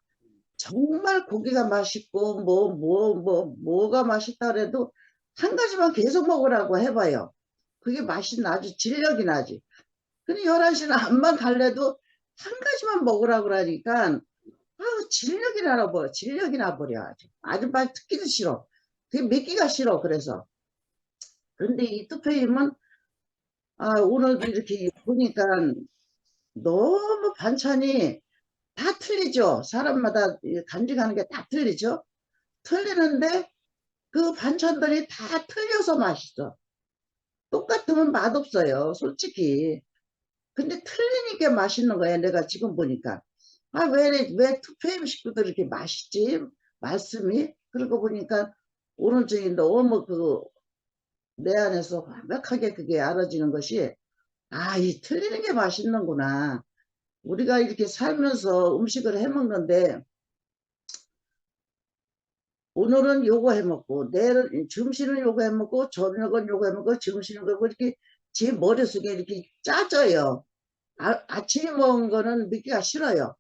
Speaker 6: 정말 고기가 맛있고 뭐가 맛있다 그래도 한 가지만 계속 먹으라고 해봐요. 그게 맛이 나지, 질력이 나지. 근데 11시는 암만 갈래도 한 가지만 먹으라고 그러니까 아우, 진력이나 버려. 아주 말 듣기도 싫어. 그게 믿기가 싫어. 그래서. 근데 이 투표임은, 오늘도 이렇게 보니까 너무 반찬이 다 틀리죠. 사람마다 간직하는 게 다 틀리죠. 틀리는데 그 반찬들이 다 틀려서 맛있어. 똑같으면 맛없어요. 솔직히. 근데 틀리니까 맛있는 거야. 내가 지금 보니까. 왜 투표임 식구들 이렇게 맛있지? 말씀이? 그러고 보니까 오늘 저기 너무 내 안에서 완벽하게 그게 알아지는 것이, 이 틀리는 게 맛있는구나. 우리가 이렇게 살면서 음식을 해 먹는데, 오늘은 요거 해 먹고, 내일은, 점심은 요거 해 먹고, 저녁은 요거 해 먹고, 점심은 요거 이렇게 제 머릿속에 이렇게 짜져요. 아침에 먹은 거는 먹기가 싫어요.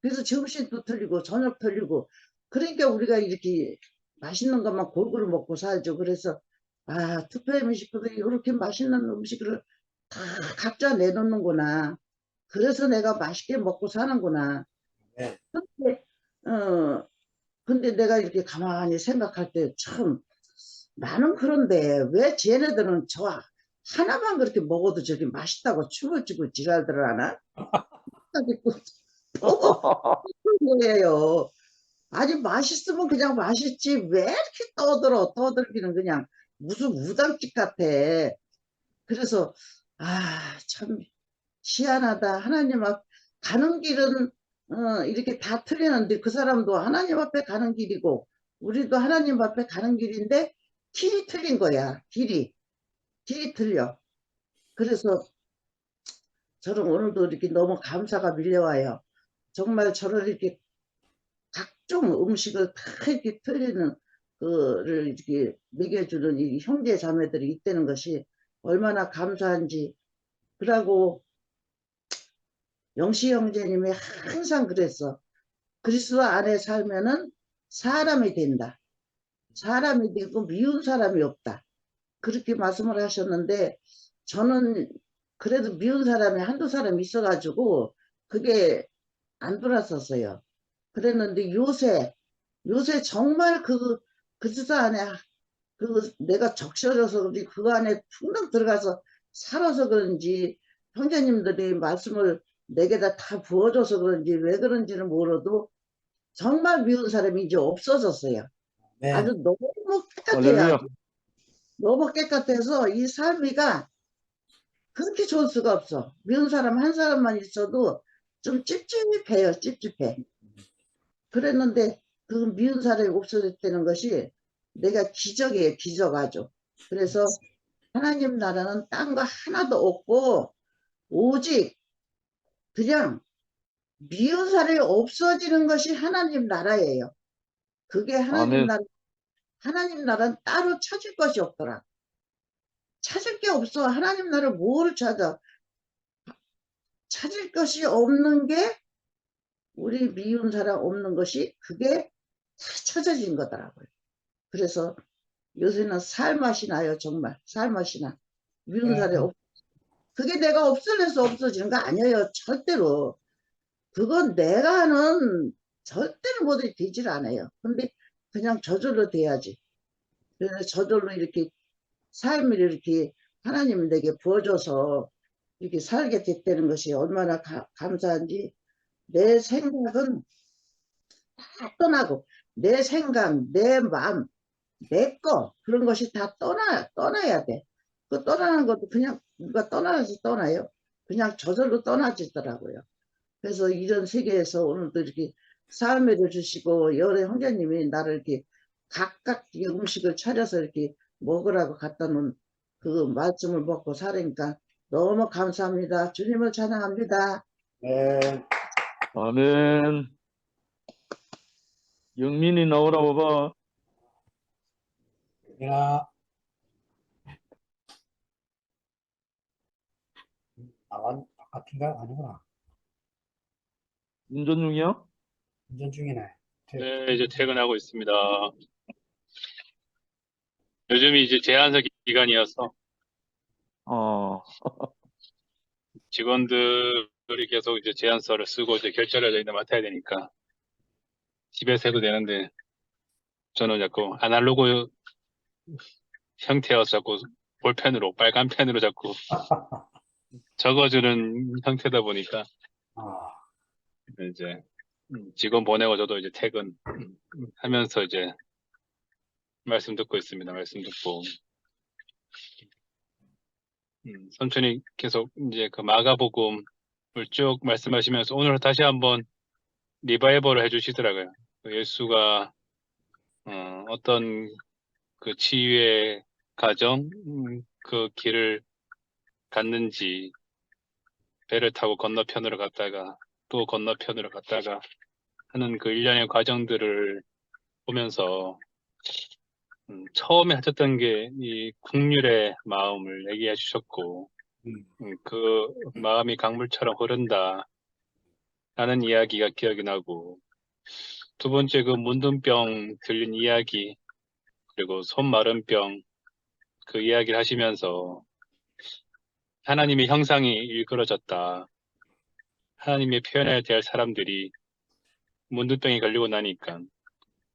Speaker 6: 그래서 점심도 틀리고, 저녁 틀리고, 그러니까 우리가 이렇게 맛있는 것만 골고루 먹고 살죠. 그래서, 투표의 식구들이 이렇게 맛있는 음식을 다 각자 내놓는구나. 그래서 내가 맛있게 먹고 사는구나.
Speaker 2: 네.
Speaker 6: 근데, 근데 내가 이렇게 가만히 생각할 때 참, 나는 그런데 왜 쟤네들은 저 하나만 그렇게 먹어도 저기 맛있다고 춤을 추고 지랄들을 하나? 보고 그런 거예요. 아니, 맛있으면 그냥 맛있지. 왜 이렇게 떠들기는 그냥 무슨 무당집 같아. 그래서, 참, 희한하다. 하나님 앞 가는 길은 이렇게 다 틀리는데 그 사람도 하나님 앞에 가는 길이고 우리도 하나님 앞에 가는 길인데 길이 틀린 거야. 길이 틀려. 그래서 저는 오늘도 이렇게 너무 감사가 밀려와요. 정말 저를 이렇게 각종 음식을 다 이렇게 틀리는 거를 이렇게 먹여주는 이 형제 자매들이 있다는 것이 얼마나 감사한지. 그러고 영시 형제님이 항상 그랬어. 그리스도 안에 살면은 사람이 된다. 사람이 되고 미운 사람이 없다. 그렇게 말씀을 하셨는데 저는 그래도 미운 사람이 한두 사람 있어가지고 그게 안 돌았었어요. 그랬는데 요새 정말 그리스도 안에 내가 적셔져서 그런지 그 안에 풍덩 들어가서 살아서 그런지 형제님들이 말씀을 내게다 다 부어줘서 그런지 왜 그런지는 몰라도 정말 미운 사람이 이제 없어졌어요.
Speaker 2: 네.
Speaker 6: 아주 너무 깨끗해요.
Speaker 4: 할렐루야.
Speaker 6: 아주. 너무 깨끗해서 이 삶이가 그렇게 좋을 수가 없어. 미운 사람 한 사람만 있어도 좀 찝찝해요. 찝찝해. 그랬는데 그 미운 사람이 없어졌다는 것이 내가 기적이에요. 기적 아주. 그래서 하나님 나라는 딴 거 하나도 없고 오직 그냥 미운 사람이 없어지는 것이 하나님 나라예요. 그게 하나님
Speaker 4: 아멘.
Speaker 6: 나라. 하나님 나라는 따로 찾을 것이 없더라. 찾을 게 없어. 하나님 나라를 뭐를 찾아? 찾을 것이 없는 게 우리 미운 사람 없는 것이 그게 다 찾아진 거더라고요. 그래서 요새는 살맛이 나요. 정말 살맛이 나. 미운 사람이 없. 그게 내가 없으면서 없어지는 거 아니에요. 절대로. 그건 내가 하는 절대로 뭐든지 되질 않아요. 근데 그냥 저절로 돼야지. 그래서 저절로 이렇게 삶을 이렇게 하나님이 내게 부어줘서 이렇게 살게 됐다는 것이 얼마나 감사한지. 내 생각은 다 떠나고 내 생각, 내 마음, 내 거 그런 것이 다 떠나야 돼. 그 떠나는 것도 그냥 누가 떠나서 떠나요. 그냥 저절로 떠나지더라고요. 그래서 이런 세계에서 오늘도 이렇게 삶을 주시고 여러 형제님이 나를 이렇게 각각 음식을 차려서 이렇게 먹으라고 갖다 놓은 그 말씀을 먹고 살으니까 너무 감사합니다. 주님을 찬양합니다.
Speaker 2: 네.
Speaker 4: 아멘. 영민이 나오라 봐봐.
Speaker 2: 야, 바깥인가? 아니구나.
Speaker 4: 운전 중이야?
Speaker 2: 운전 중이네.
Speaker 7: 네, 이제 퇴근하고 있습니다. 요즘이 이제 제한서 기간이어서
Speaker 4: 어,
Speaker 7: 직원들이 계속 이제 제안서를 쓰고 이제 결제를 저희가 맡아야 되니까 집에서 해도 되는데 저는 자꾸 아날로그 형태여서 자꾸 볼펜으로 빨간 펜으로 자꾸 적어주는 형태다 보니까
Speaker 2: 아,
Speaker 7: 이제 직원 보내고 저도 이제 퇴근 하면서 이제 말씀 듣고 있습니다. 말씀 듣고 삼촌이 계속 이제 그 마가복음을 쭉 말씀하시면서 오늘 다시 한번 리바이벌을 해주시더라고요. 그 예수가 어떤 그 치유의 과정, 그 길을 갔는지 배를 타고 건너편으로 갔다가 또 건너편으로 갔다가 하는 그 일련의 과정들을 보면서 처음에 하셨던 게 이 국률의 마음을 얘기해 주셨고
Speaker 2: 음,
Speaker 7: 그 마음이 강물처럼 흐른다 라는 이야기가 기억이 나고 두 번째 그 문둥병 들린 이야기 그리고 손 마른 병 그 이야기를 하시면서 하나님의 형상이 일그러졌다. 하나님의 표현해야 될 사람들이 문둥병이 걸리고 나니까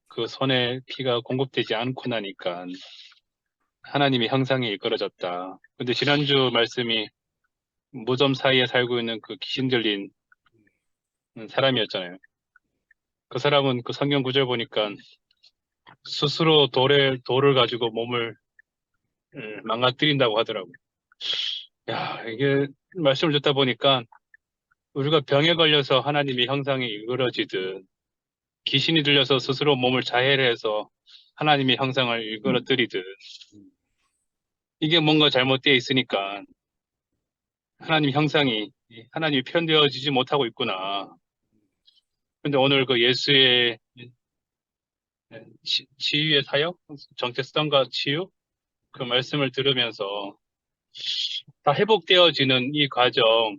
Speaker 7: 그 손에 피가 공급되지 않고 나니까 하나님의 형상이 일그러졌다. 근데 지난주 말씀이 무덤 사이에 살고 있는 그 귀신 들린 사람이었잖아요. 그 사람은 그 성경 구절 보니까 스스로 돌을 가지고 몸을 망가뜨린다고 하더라고요. 야, 이게 말씀을 듣다 보니까 우리가 병에 걸려서 하나님의 형상이 일그러지듯 귀신이 들려서 스스로 몸을 자해해서 하나님의 형상을 일그러뜨리듯 이게 뭔가 잘못되어 있으니까 하나님 형상이 하나님이 표현되어지지 못하고 있구나. 근데 오늘 그 예수의 치유의 사역, 정체성과 치유 그 말씀을 들으면서 다 회복되어지는 이 과정이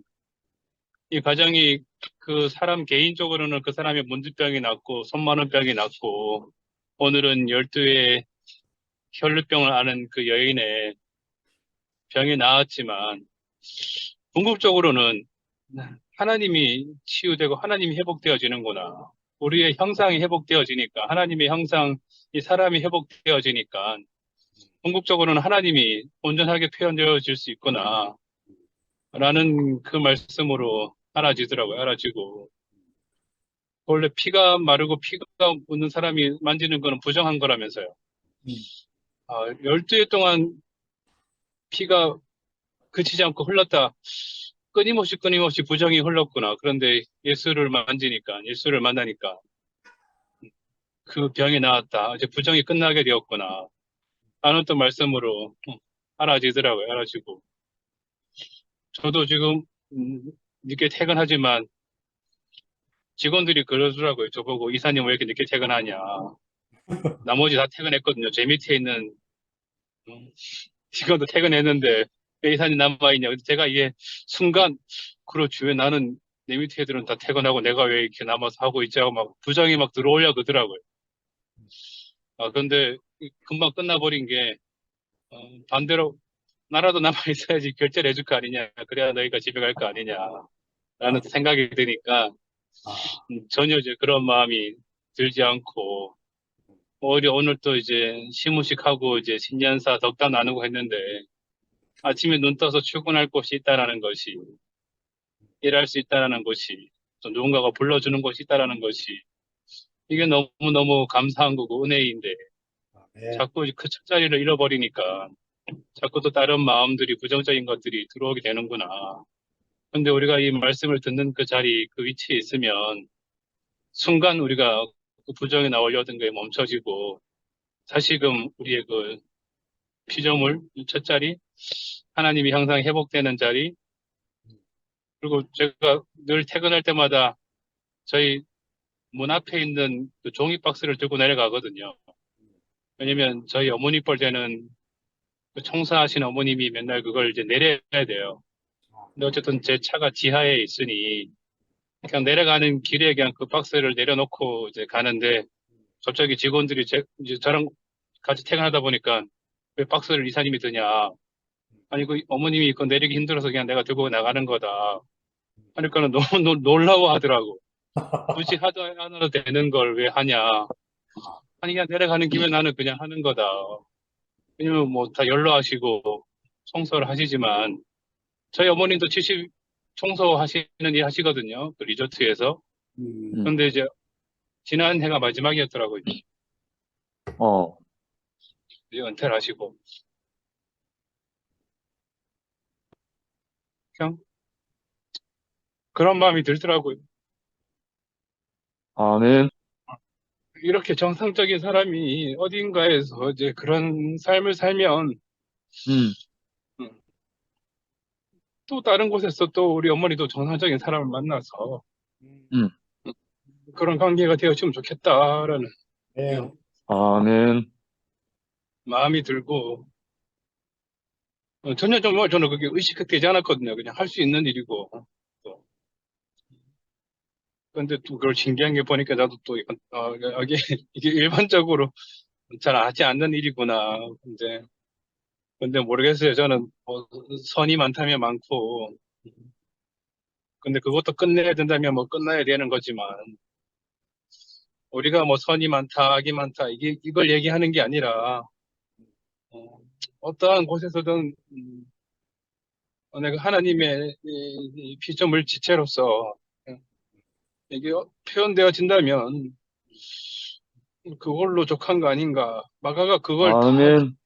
Speaker 7: 그 사람 개인적으로는 그 사람의 문제병이 낫고 손마른병이 낫고 오늘은 12의 혈루병을 앓은 그 여인의 병이 나았지만 궁극적으로는 하나님이 치유되고 하나님이 회복되어지는구나. 우리의 형상이 회복되어지니까 하나님의 형상, 이 사람이 회복되어지니까 궁극적으로는 하나님이 온전하게 표현되어질 수 있구나. 라는 그 말씀으로 알아지더라고요. 알아지고. 원래 피가 마르고 피가 묻는 사람이 만지는 거는 부정한 거라면서요.
Speaker 2: 음,
Speaker 7: 12해 동안 피가 그치지 않고 흘렀다. 끊임없이 부정이 흘렀구나. 그런데 예수를 만지니까, 예수를 만나니까 그 병이 나았다. 이제 부정이 끝나게 되었구나. 라는 또 말씀으로 알아지더라고요. 알아지고. 저도 지금 늦게 퇴근하지만 직원들이 그러더라고요. 저보고 이사님 왜 이렇게 늦게 퇴근하냐. 나머지 다 퇴근했거든요. 제 밑에 있는 직원도 퇴근했는데 왜 이사님 남아있냐. 근데 제가 이게 순간 그렇지 왜 나는 내 밑에 애들은 다 퇴근하고 내가 왜 이렇게 남아서 하고 있지 하고 막 부정이 막 들어오려 그러더라고요. 근데 금방 끝나버린 게 반대로 나라도 남아 있어야지 결제를 해줄 거 아니냐. 그래야 너희가 집에 갈 거 아니냐. 라는 생각이 드니까
Speaker 2: 아,
Speaker 7: 전혀 이제 그런 마음이 들지 않고 오히려 오늘 또 이제 시무식하고 이제 신년사 덕담 나누고 했는데 아침에 눈 떠서 출근할 곳이 있다라는 것이 일할 수 있다라는 것이 또 누군가가 불러주는 곳이 있다라는 것이 이게 너무너무 감사한 거고 은혜인데
Speaker 2: 네.
Speaker 7: 자꾸 그 첫자리를 잃어버리니까 자꾸 또 다른 마음들이 부정적인 것들이 들어오게 되는구나. 근데 우리가 이 말씀을 듣는 그 자리 그 위치에 있으면 순간 우리가 그 부정이 나오려던 게 멈춰지고 다시금 우리의 그 피조물 첫 자리 하나님이 항상 회복되는 자리 그리고 제가 늘 퇴근할 때마다 저희 문 앞에 있는 그 종이 박스를 들고 내려가거든요. 왜냐면 저희 어머니 뻘 되는 그 청소하신 어머님이 맨날 그걸 이제 내려야 돼요. 근데 어쨌든 제 차가 지하에 있으니 그냥 내려가는 길에 그냥 그 박스를 내려놓고 이제 가는데 갑자기 직원들이 이제 저랑 같이 퇴근하다 보니까 왜 박스를 이사님이 드냐. 아니, 그 어머님이 이거 내리기 힘들어서 그냥 내가 들고 나가는 거다. 하니까는 너무 놀라워 하더라고. 굳이 안 해도 되는 걸 왜 하냐. 아니, 그냥 내려가는 김에 나는 그냥 하는 거다. 왜냐면 뭐 다 연로하시고 청소를 하시지만, 저희 어머님도 70 청소하시는 일 하시거든요. 그 리조트에서. 근데 이제 지난 해가 마지막이었더라고요.
Speaker 4: 어,
Speaker 7: 이제 은퇴를 하시고. 그냥 그런 마음이 들더라고요.
Speaker 4: 아멘.
Speaker 7: 이렇게 정상적인 사람이 어딘가에서 이제 그런 삶을 살면
Speaker 4: 음,
Speaker 7: 음, 또 다른 곳에서 또 우리 어머니도 정상적인 사람을 만나서
Speaker 4: 음,
Speaker 7: 그런 관계가 되었으면 좋겠다라는
Speaker 2: 네.
Speaker 4: 아멘.
Speaker 7: 마음이 들고, 전혀 정말 저는 그게 의식되지 않았거든요. 그냥 할 수 있는 일이고. 또. 근데 또 그걸 신기한 게 보니까 나도 또 이게 이게 일반적으로 잘 하지 않는 일이구나. 근데 모르겠어요. 저는 뭐 선이 많다면 많고, 근데 그것도 끝내야 된다면 뭐 끝나야 되는 거지만, 우리가 뭐 선이 많다, 악이 많다, 이걸 얘기하는 게 아니라, 어, 어떠한 곳에서든, 내가 하나님의 이 피조물 지체로서 이게 표현되어진다면, 그걸로 족한 거 아닌가. 마가가 그걸 다
Speaker 4: 아멘.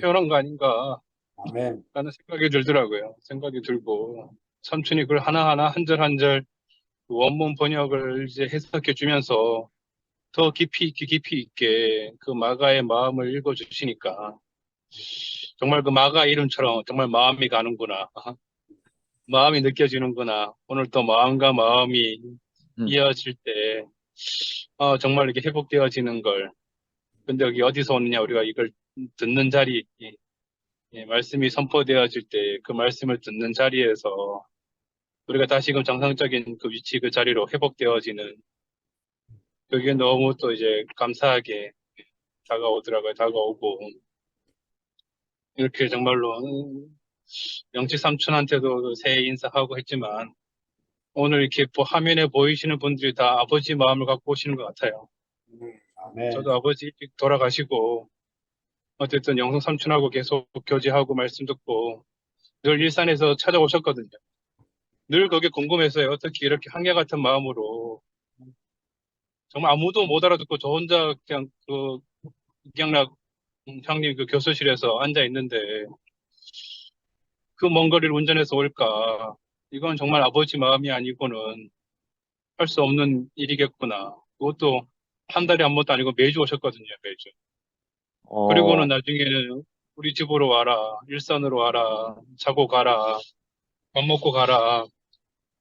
Speaker 7: 표현한 거 아닌가.
Speaker 2: 아멘.
Speaker 7: 라는 생각이 들더라고요. 생각이 들고, 삼촌이 그걸 하나하나 한 절 한 절 원문 번역을 이제 해석해 주면서 더 깊이 있게 그 마가의 마음을 읽어 주시니까 정말 그 마가 이름처럼 정말 마음이 가는구나. 마음이 느껴지는구나. 오늘 또 마음과 마음이
Speaker 4: 음,
Speaker 7: 이어질 때, 정말 이렇게 회복되어지는 걸. 근데 여기 어디서 오느냐? 우리가 이걸 듣는 자리, 말씀이 선포되어질 때 그 말씀을 듣는 자리에서 우리가 다시금 정상적인 그 위치 그 자리로 회복되어지는 그게 너무 또 이제 감사하게 다가오더라고요. 다가오고. 이렇게 정말로, 영치 삼촌한테도 새해 인사하고 했지만, 오늘 이렇게 화면에 보이시는 분들이 다 아버지 마음을 갖고 오시는 것 같아요.
Speaker 2: 아멘.
Speaker 7: 저도 아버지 일찍 돌아가시고, 어쨌든 영성 삼촌하고 계속 교제하고 말씀 듣고, 늘 일산에서 찾아오셨거든요. 늘 그게 궁금했어요. 어떻게 이렇게 한결같은 마음으로, 정말 아무도 못 알아듣고 저 혼자 그냥 이경락 형님 그 교수실에서 앉아 있는데, 그 먼 거리를 운전해서 올까? 이건 정말 아버지 마음이 아니고는 할 수 없는 일이겠구나. 그것도 한 달에 한 번도 아니고 매주 오셨거든요, 매주. 그리고는
Speaker 4: 어,
Speaker 7: 나중에는 우리 집으로 와라, 일산으로 와라, 자고 가라, 밥 먹고 가라.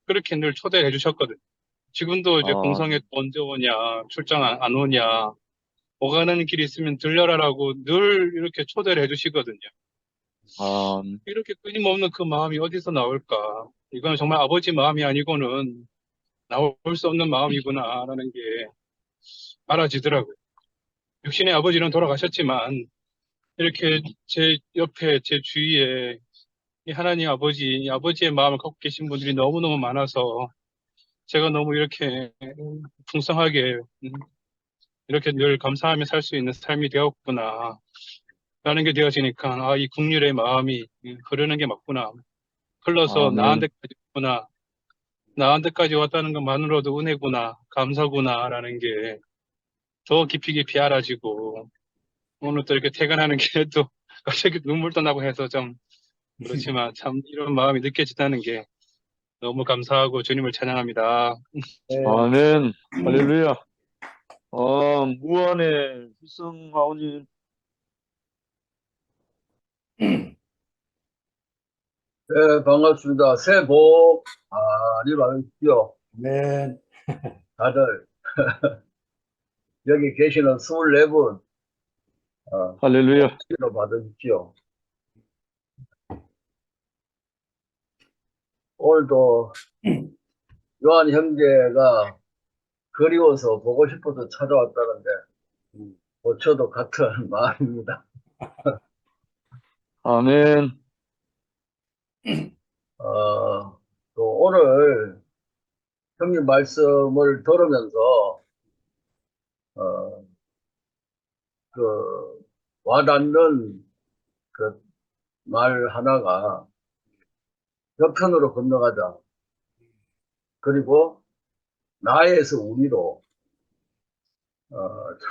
Speaker 7: 그렇게 늘 초대해 주셨거든요. 지금도 이제
Speaker 4: 아,
Speaker 7: 공성에 언제 오냐, 출장 안 오냐, 오가는 길 있으면 들려라라고 늘 이렇게 초대를 해 주시거든요.
Speaker 4: 아,
Speaker 7: 이렇게 끊임없는 그 마음이 어디서 나올까? 이건 정말 아버지 마음이 아니고는 나올 수 없는 마음이구나라는 게 알아지더라고요. 육신의 아버지는 돌아가셨지만 이렇게 제 옆에 제 주위에 이 하나님 아버지, 이 아버지의 마음을 갖고 계신 분들이 너무너무 많아서 제가 너무 이렇게 풍성하게 이렇게 늘 감사하며 살 수 있는 삶이 되었구나 라는 게 되어지니까 이 국률의 마음이 흐르는 게 맞구나. 흘러서
Speaker 4: 아멘.
Speaker 7: 나한테까지 왔구나. 나한테까지 왔다는 것만으로도 은혜구나. 감사구나라는 게 더 깊이 알아지고 오늘 또 이렇게 퇴근하는 게 또 갑자기 눈물도 나고 해서 좀 그렇지만 참 이런 마음이 느껴진다는 게 너무 감사하고 주님을 찬양합니다.
Speaker 2: 네.
Speaker 4: 아멘. 할렐루야. 무한의 희성하오니,
Speaker 8: 네, 반갑습니다. 새해 복 많이 받으십시오.
Speaker 2: 아멘.
Speaker 8: 다들 여기 계시는 24분
Speaker 4: 할렐루야.
Speaker 8: 복으로 받으십시오. 오늘도 요한 형제가 그리워서 보고 싶어서 찾아왔다는데 뭐 저도 같은 마음입니다.
Speaker 4: 아멘.
Speaker 8: 또 오늘 형님 말씀을 들으면서, 와닿는 그 말 하나가, 옆편으로 건너가자. 그리고 나에서 우리로,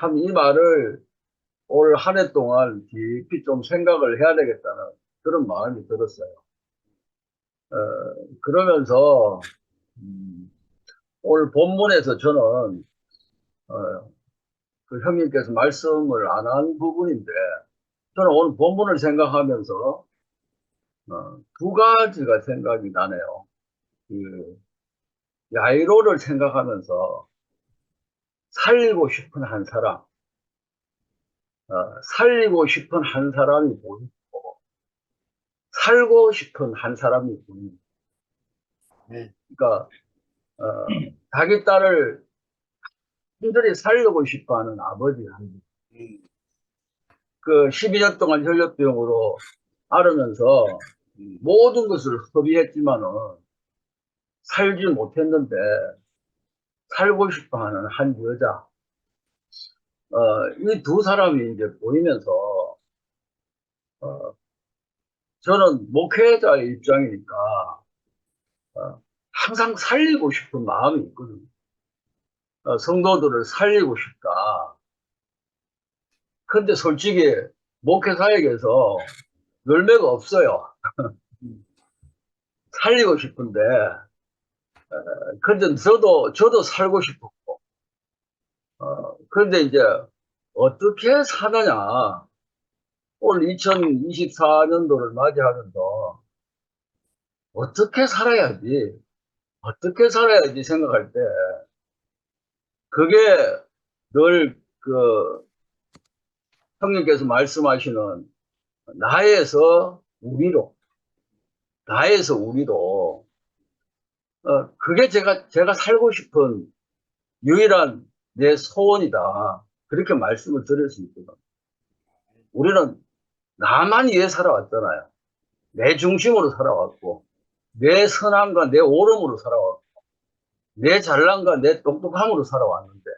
Speaker 8: 참 이 말을 올 한 해 동안 깊이 좀 생각을 해야 되겠다는 그런 마음이 들었어요. 그러면서, 오늘 본문에서 저는, 그 형님께서 말씀을 안 한 부분인데, 저는 오늘 본문을 생각하면서, 두 가지가 생각이 나네요. 그, 야이로를 생각하면서, 살리고 싶은 한 사람, 살리고 싶은 한 사람이 보이고, 살고 싶은 한 사람이 보입니다.
Speaker 2: 네.
Speaker 8: 그러니까, 자기 딸을 힘들이 살리고 싶어 하는 아버지 한 분. 그 12년 동안 혈류병으로 앓으면서 모든 것을 허비했지만은 살지 못했는데 살고 싶어 하는 한 여자. 이 두 사람이 이제 보이면서, 저는 목회자의 입장이니까, 항상 살리고 싶은 마음이 있거든요. 성도들을 살리고 싶다. 근데 솔직히 목회 사역에서 열매가 없어요. 살리고 싶은데, 근데 저도 살고 싶었고, 그런데 이제 어떻게 사느냐. 올 2024년도를 맞이하면서 어떻게 살아야지 생각할 때, 그게 늘 형님께서 말씀하시는 나에서 우리로, 그게 제가 살고 싶은 유일한 내 소원이다. 그렇게 말씀을 드릴 수 있거든. 우리는 나만 위해 살아왔잖아요. 내 중심으로 살아왔고, 내 선함과 내 옳음으로 살아왔고, 내 잘남과 내 똑똑함으로 살아왔는데,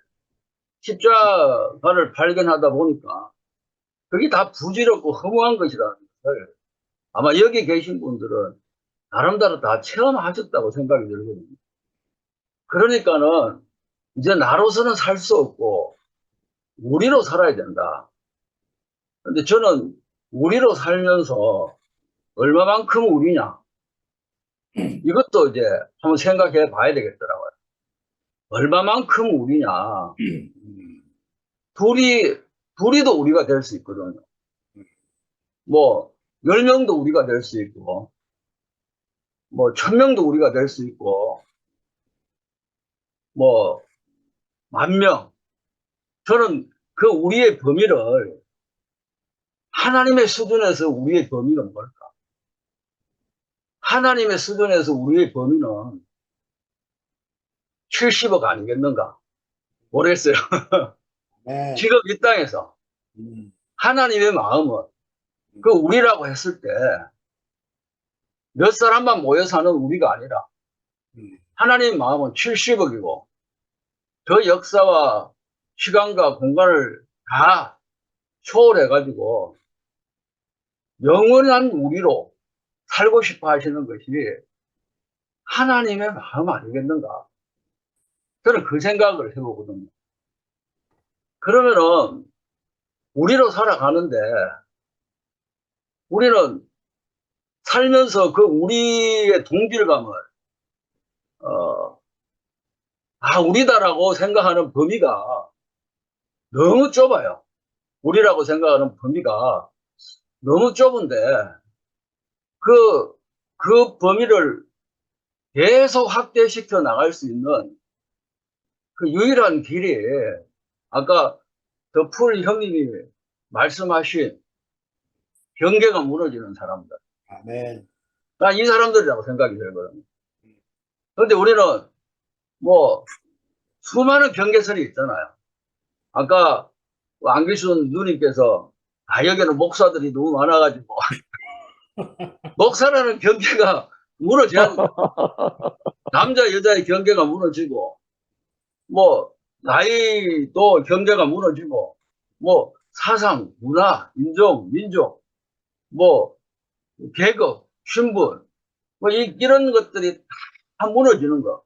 Speaker 8: 십자가를 발견하다 보니까 그게 다 부질없고 허무한 것이라는 것을 아마 여기 계신 분들은 나름대로 다 체험하셨다고 생각이 들거든요. 그러니까는 이제 나로서는 살 수 없고 우리로 살아야 된다. 근데 저는 우리로 살면서 얼마만큼 우리냐, 이것도 이제 한번 생각해 봐야 되겠더라고요. 얼마만큼 우리냐. 둘이도 우리가 될 수 있거든요. 뭐 10명도 우리가 될 수 있고, 뭐 1000명도 우리가 될 수 있고, 뭐 10,000명. 저는 그 우리의 범위를, 하나님의 수준에서 우리의 범위는 뭘까? 하나님의 수준에서 우리의 범위는 70억 아니겠는가? 모르겠어요.
Speaker 2: 네.
Speaker 8: 지금 이 땅에서 하나님의 마음은 그 우리라고 했을 때 몇 사람만 모여 사는 우리가 아니라 하나님의 마음은 70억이고 그 역사와 시간과 공간을 다 초월해가지고 영원한 우리로 살고 싶어 하시는 것이 하나님의 마음 아니겠는가? 저는 그 생각을 해보거든요. 그러면은 우리로 살아가는데 우리는 살면서 그 우리의 동질감을 우리다라고 생각하는 범위가 너무 좁아요. 우리라고 생각하는 범위가 너무 좁은데 그 범위를 계속 확대시켜 나갈 수 있는 그 유일한 길이 아까 더풀 형님이 말씀하신 경계가 무너지는 사람들.
Speaker 2: 아멘.
Speaker 8: 난 이 사람들이라고 생각이 들거든요. 그런데 우리는 뭐 수많은 경계선이 있잖아요. 아까 안기순 누님께서 여기는 목사들이 너무 많아가지고 목사라는 경계가 무너져야 합니다. 남자 여자의 경계가 무너지고 뭐 나이도 경계가 무너지고 뭐 사상, 문화, 인종, 민족, 뭐 계급, 신분 뭐 이런 것들이 다 무너지는 거.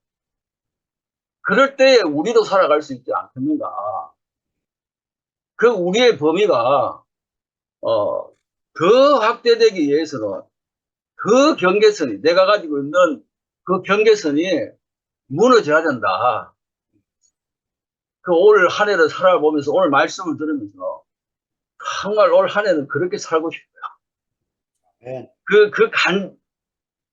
Speaker 8: 그럴 때에 우리도 살아갈 수 있지 않겠는가. 그 우리의 범위가 더 확대되기 위해서는 그 경계선이 내가 가지고 있는 그 경계선이 무너져야 된다. 그 올 한 해를 살아보면서 오늘 말씀을 들으면서 정말 올 한 해는 그렇게 살고 싶어요.
Speaker 2: 네.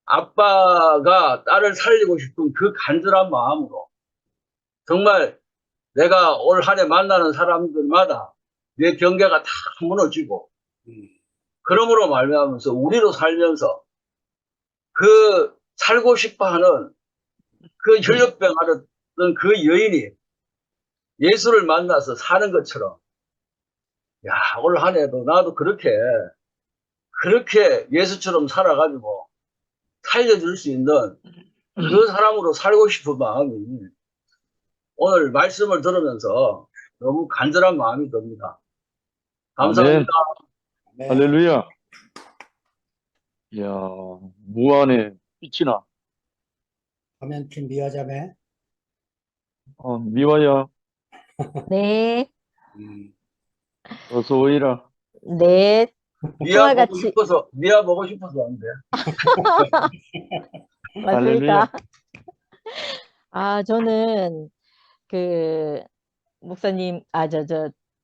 Speaker 8: 아빠가 딸을 살리고 싶은 그 간절한 마음으로 정말 내가 올 한 해 만나는 사람들마다 내 경계가 다 무너지고 그러므로 말미암아서 우리로 살면서 그 살고 싶어하는 그 혈육병 앓았던 그 여인이 예수를 만나서 사는 것처럼 야, 올 한 해도 나도 그렇게 예수처럼 살아가지고 살려줄 수 있는 그 사람으로 살고 싶은 마음이 오늘 말씀을 들으면서 너무 간절한 마음이 듭니다. 감사합니다.
Speaker 2: 네.
Speaker 4: 할렐루야. 이야, 무한의 빛이 나.
Speaker 2: 화면팀 미화자매.
Speaker 4: 미화야,
Speaker 9: 네,
Speaker 4: 어서 오이라.
Speaker 9: 네,
Speaker 8: 미아 보고
Speaker 9: 같이
Speaker 8: 싶어서 왔는데.
Speaker 9: 맞습니까? 저는 그 목사님,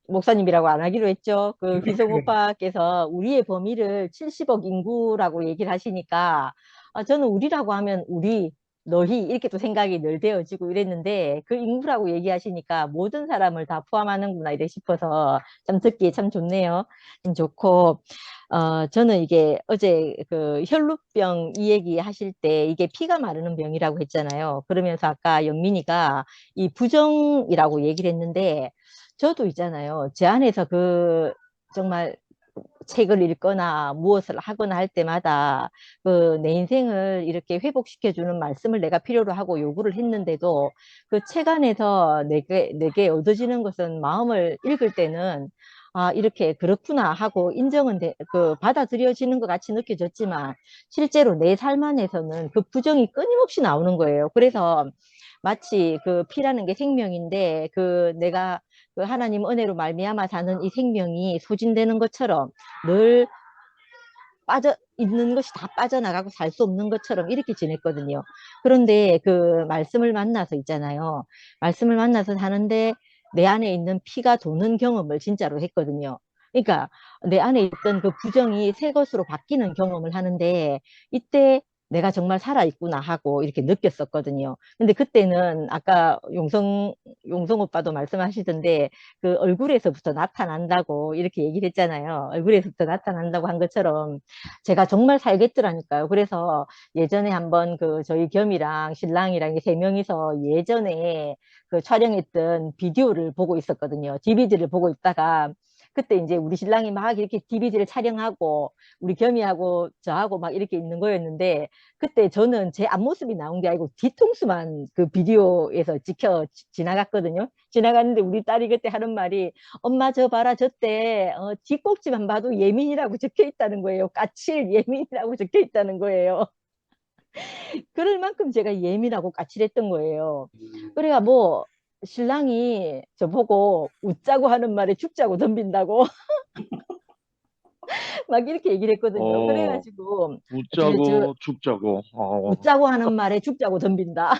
Speaker 9: 목사님이라고 안 하기로 했죠. 그 휘성 오빠께서 우리의 범위를 70억 인구라고 얘기를 하시니까 저는 우리라고 하면 우리, 너희 이렇게 또 생각이 늘 되어지고 이랬는데 그 인구라고 얘기하시니까 모든 사람을 다 포함하는구나 이래 싶어서 참 듣기에 참 좋네요. 참 좋고 저는 이게 어제 그 혈루병 이 얘기 하실 때 이게 피가 마르는 병이라고 했잖아요. 그러면서 아까 영민이가 이 부정이라고 얘기를 했는데 저도 있잖아요. 제 안에서 그 정말 책을 읽거나 무엇을 하거나 할 때마다 그 내 인생을 이렇게 회복시켜주는 말씀을 내가 필요로 하고 요구를 했는데도 그 책 안에서 내게 얻어지는 것은 마음을 읽을 때는 이렇게 그렇구나 하고 인정은 받아들여지는 것 같이 느껴졌지만 실제로 내 삶 안에서는 그 부정이 끊임없이 나오는 거예요. 그래서 마치 그 피라는 게 생명인데 내가 그 하나님 은혜로 말미암아 사는 이 생명이 소진되는 것처럼 늘 빠져 있는 것이 다 빠져나가고 살 수 없는 것처럼 이렇게 지냈거든요. 그런데 그 말씀을 만나서 있잖아요. 말씀을 만나서 사는데 내 안에 있는 피가 도는 경험을 진짜로 했거든요. 그러니까 내 안에 있던 그 부정이 새 것으로 바뀌는 경험을 하는데 이때 내가 정말 살아있구나 하고 이렇게 느꼈었거든요. 근데 그때는 아까 용성 오빠도 말씀하시던데 그 얼굴에서부터 나타난다고 이렇게 얘기를 했잖아요. 얼굴에서부터 나타난다고 한 것처럼 제가 정말 살겠더라니까요. 그래서 예전에 한번 그 저희 겸이랑 신랑이랑 세 명이서 예전에 그 촬영했던 비디오를 보고 있었거든요. DVD를 보고 있다가 그때 이제 우리 신랑이 막 이렇게 DVD를 촬영하고 우리 겸이하고 저하고 막 이렇게 있는 거였는데 그때 저는 제 앞모습이 나온 게 아니고 뒤통수만 그 비디오에서 지나갔거든요. 지나갔는데 우리 딸이 그때 하는 말이 엄마 저 봐라 저때 뒷꼭지만 봐도 예민이라고 적혀 있다는 거예요. 까칠 예민이라고 적혀 있다는 거예요. 그럴 만큼 제가 예민하고 까칠했던 거예요. 그래가 뭐 신랑이 저보고 웃자고 하는 말에 죽자고 덤빈다고 막 이렇게 얘기를 했거든요. 그래가지고
Speaker 4: 웃자고 죽자고.
Speaker 9: 웃자고 하는 말에 죽자고 덤빈다.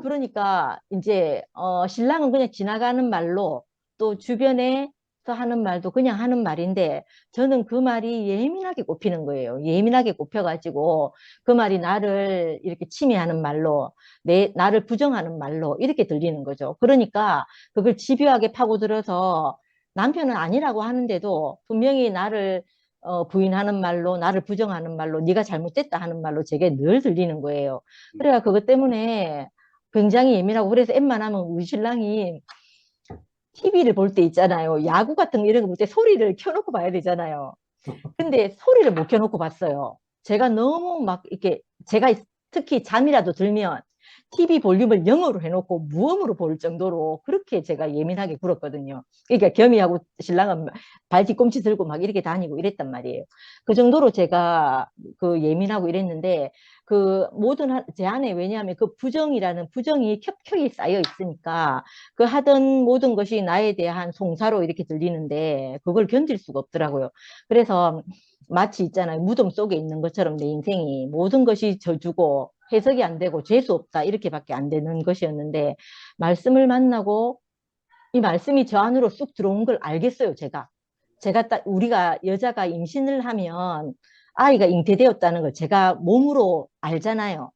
Speaker 9: 그러니까 이제 신랑은 그냥 지나가는 말로 또 주변에서 하는 말도 그냥 하는 말인데 저는 그 말이 예민하게 꼽히는 거예요. 예민하게 꼽혀가지고 그 말이 나를 이렇게 침해하는 말로 나를 부정하는 말로 이렇게 들리는 거죠. 그러니까 그걸 집요하게 파고들어서 남편은 아니라고 하는데도 분명히 나를 부인하는 말로 나를 부정하는 말로 네가 잘못됐다 하는 말로 제게 늘 들리는 거예요. 그래가 그것 때문에 굉장히 예민하고 그래서 웬만하면 우리 신랑이 TV를 볼 때 있잖아요. 야구 같은 거 이런 거 볼 때 소리를 켜놓고 봐야 되잖아요. 근데 소리를 못 켜놓고 봤어요. 제가 너무 막 이렇게 제가 특히 잠이라도 들면 TV 볼륨을 0으로 해놓고 무음으로 볼 정도로 그렇게 제가 예민하게 굴었거든요. 그러니까 겸이하고 신랑은 발 뒤꿈치 들고 막 이렇게 다니고 이랬단 말이에요. 그 정도로 제가 그 예민하고 이랬는데 그 모든 제 안에 왜냐하면 그 부정이라는 부정이 겹겹이 쌓여 있으니까 그 하던 모든 것이 나에 대한 송사로 이렇게 들리는데 그걸 견딜 수가 없더라고요. 그래서 마치 있잖아요. 무덤 속에 있는 것처럼 내 인생이 모든 것이 저주고 해석이 안 되고 재수 없다 이렇게밖에 안 되는 것이었는데 말씀을 만나고 이 말씀이 저 안으로 쑥 들어온 걸 알겠어요. 제가 딱 우리가 여자가 임신을 하면 아이가 잉태되었다는 걸 제가 몸으로 알잖아요.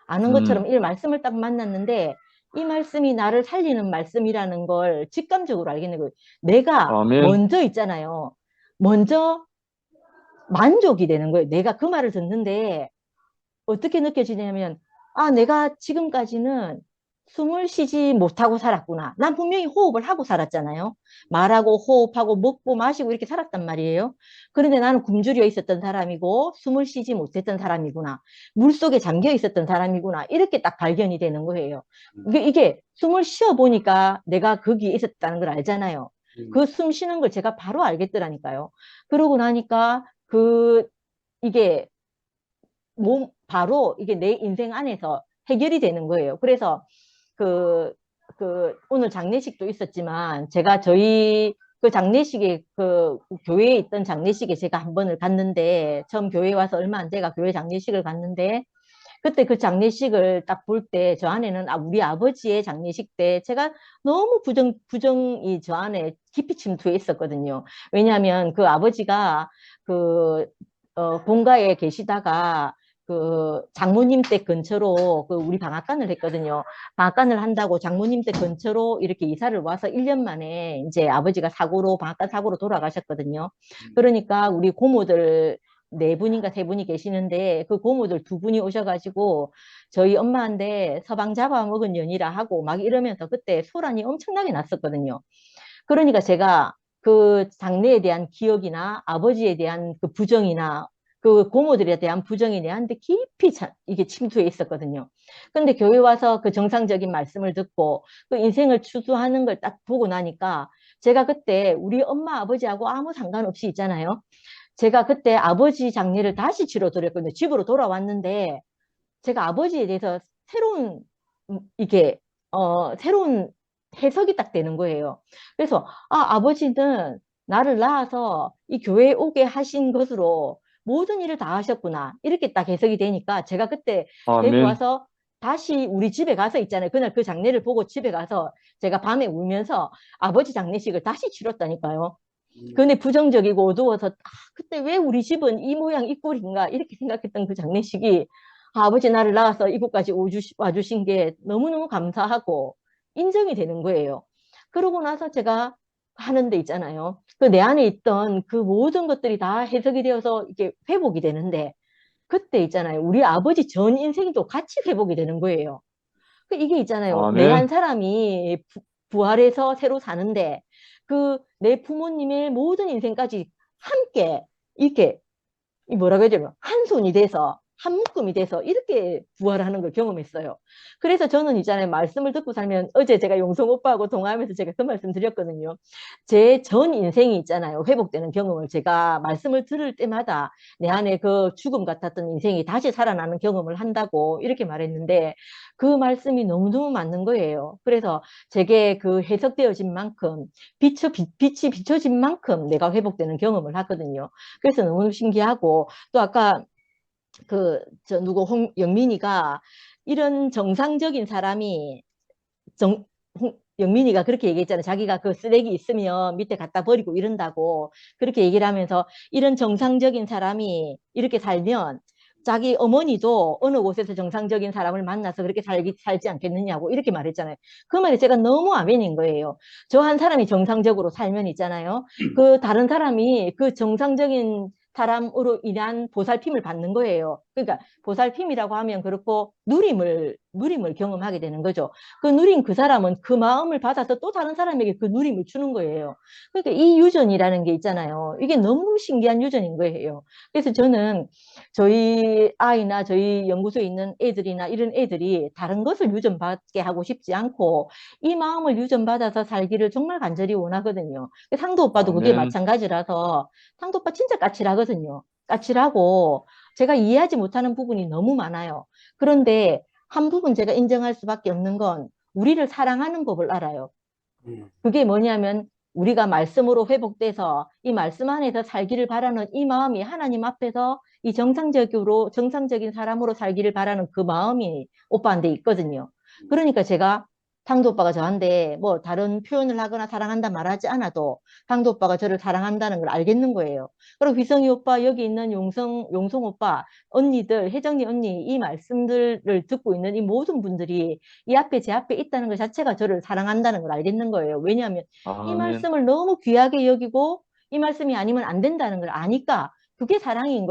Speaker 9: 아는 것처럼 이 말씀을 딱 만났는데 이 말씀이 나를 살리는 말씀이라는 걸 직감적으로 알겠는 거예요. 내가
Speaker 4: 아멘.
Speaker 9: 먼저 있잖아요. 먼저 만족이 되는 거예요. 내가 그 말을 듣는데 어떻게 느껴지냐면 아, 내가 지금까지는 숨을 쉬지 못하고 살았구나. 난 분명히 호흡을 하고 살았잖아요. 말하고 호흡하고 먹고 마시고 이렇게 살았단 말이에요. 그런데 나는 굶주려 있었던 사람이고 숨을 쉬지 못했던 사람이구나. 물속에 잠겨 있었던 사람이구나. 이렇게 딱 발견이 되는 거예요. 이게 숨을 쉬어 보니까 내가 거기에 있었다는 걸 알잖아요. 그 숨 쉬는 걸 제가 바로 알겠더라니까요. 그러고 나니까 이게 바로 이게 내 인생 안에서 해결이 되는 거예요. 그래서 오늘 장례식도 있었지만 제가 저희 그 장례식에 그 교회에 있던 장례식에 제가 한 번을 갔는데 처음 교회에 와서 얼마 안 돼가 교회 장례식을 갔는데 그때 그 장례식을 딱 볼 때 저 안에는 우리 아버지의 장례식 때 제가 너무 부정이 저 안에 깊이 침투해 있었거든요. 왜냐하면 그 아버지가 본가에 계시다가 그 장모님 댁 근처로 우리 방앗간을 했거든요. 방앗간을 한다고 장모님 댁 근처로 이렇게 이사를 와서 1년 만에 이제 아버지가 방앗간 사고로 돌아가셨거든요. 그러니까 우리 고모들 4분인가 3분이 계시는데 그 고모들 2분이 오셔가지고 저희 엄마한테 서방 잡아먹은 년이라 하고 막 이러면서 그때 소란이 엄청나게 났었거든요. 그러니까 제가 그 장래에 대한 기억이나 아버지에 대한 그 부정이나 그 고모들에 대한 부정이 내한테 깊이 이게 침투해 있었거든요. 근데 교회 와서 그 정상적인 말씀을 듣고 그 인생을 추수하는 걸 딱 보고 나니까 제가 그때 우리 엄마 아버지하고 아무 상관없이 있잖아요. 제가 그때 아버지 장례를 다시 치러드렸거든요. 집으로 돌아왔는데 제가 아버지에 대해서 새로운 새로운 해석이 딱 되는 거예요. 그래서 아버지는 나를 낳아서 이 교회에 오게 하신 것으로 모든 일을 다 하셨구나. 이렇게 딱 해석이 되니까 제가 그때 데리고
Speaker 4: 아멘.
Speaker 9: 와서 다시 우리 집에 가서 있잖아요. 그날 그 장례를 보고 집에 가서 제가 밤에 울면서 아버지 장례식을 다시 치렀다니까요. 근데 부정적이고 어두워서 그때 왜 우리 집은 이 모양 이 꼴인가 이렇게 생각했던 그 장례식이 아버지 나를 낳아서 이곳까지 와주신 게 너무너무 감사하고 인정이 되는 거예요. 그러고 나서 제가 하는 데 있잖아요. 그 내 안에 있던 그 모든 것들이 다 해석이 되어서 이게 회복이 되는데 그때 있잖아요. 우리 아버지 전 인생도 같이 회복이 되는 거예요. 이게 있잖아요. 내 한
Speaker 4: 아멘.
Speaker 9: 사람이 부활해서 새로 사는데 내 부모님의 모든 인생까지 함께 이렇게 뭐라고 해야 되나 한 손이 돼서 한 묶음이 돼서 이렇게 부활하는 걸 경험했어요. 그래서 저는 있잖아요. 말씀을 듣고 살면 어제 제가 용성 오빠하고 통화하면서 제가 그 말씀 드렸거든요. 제 전 인생이 있잖아요. 회복되는 경험을 제가 말씀을 들을 때마다 내 안에 그 죽음 같았던 인생이 다시 살아나는 경험을 한다고 이렇게 말했는데 그 말씀이 너무너무 맞는 거예요. 그래서 제게 그 해석되어진 만큼 빛이 비춰진 만큼 내가 회복되는 경험을 하거든요. 그래서 너무 신기하고 또 아까 영민이가 이런 정상적인 사람이 영민이가 그렇게 얘기했잖아요. 자기가 그 쓰레기 있으면 밑에 갖다 버리고 이런다고 그렇게 얘기를 하면서 이런 정상적인 사람이 이렇게 살면 자기 어머니도 어느 곳에서 정상적인 사람을 만나서 그렇게 살지 않겠느냐고 이렇게 말했잖아요. 그 말이 제가 너무 아멘인 거예요. 저 한 사람이 정상적으로 살면 있잖아요. 그 다른 사람이 그 정상적인 사람으로 인한 보살핌을 받는 거예요. 그러니까 보살핌이라고 하면 그렇고 누림을 경험하게 되는 거죠. 그 누린 그 사람은 그 마음을 받아서 또 다른 사람에게 그 누림을 주는 거예요. 그러니까 이 유전이라는 게 있잖아요. 이게 너무 신기한 유전인 거예요. 그래서 저는 저희 아이나 저희 연구소에 있는 애들이나 이런 애들이 다른 것을 유전받게 하고 싶지 않고 이 마음을 유전받아서 살기를 정말 간절히 원하거든요. 상도 오빠도 그게
Speaker 4: 아멘.
Speaker 9: 마찬가지라서 상도 오빠 진짜 까칠하거든요. 까칠하고 제가 이해하지 못하는 부분이 너무 많아요. 그런데 한 부분 제가 인정할 수밖에 없는 건 우리를 사랑하는 법을 알아요. 그게 뭐냐면 우리가 말씀으로 회복돼서 이 말씀 안에서 살기를 바라는 이 마음이 하나님 앞에서 이 정상적인 사람으로 살기를 바라는 그 마음이 오빠한테 있거든요. 그러니까 제가 상도 오빠가 저한테 뭐 다른 표현을 하거나 사랑한다 말하지 않아도 상도 오빠가 저를 사랑한다는 걸 알겠는 거예요. 그리고 휘성이 오빠, 여기 있는 용성 오빠, 언니들, 혜정이 언니 이 말씀들을 듣고 있는 이 모든 분들이 이 앞에 제 앞에 있다는 것 자체가 저를 사랑한다는 걸 알겠는 거예요. 왜냐하면 이
Speaker 4: 아멘.
Speaker 9: 말씀을 너무 귀하게 여기고 이 말씀이 아니면 안 된다는 걸 아니까 그게 사랑인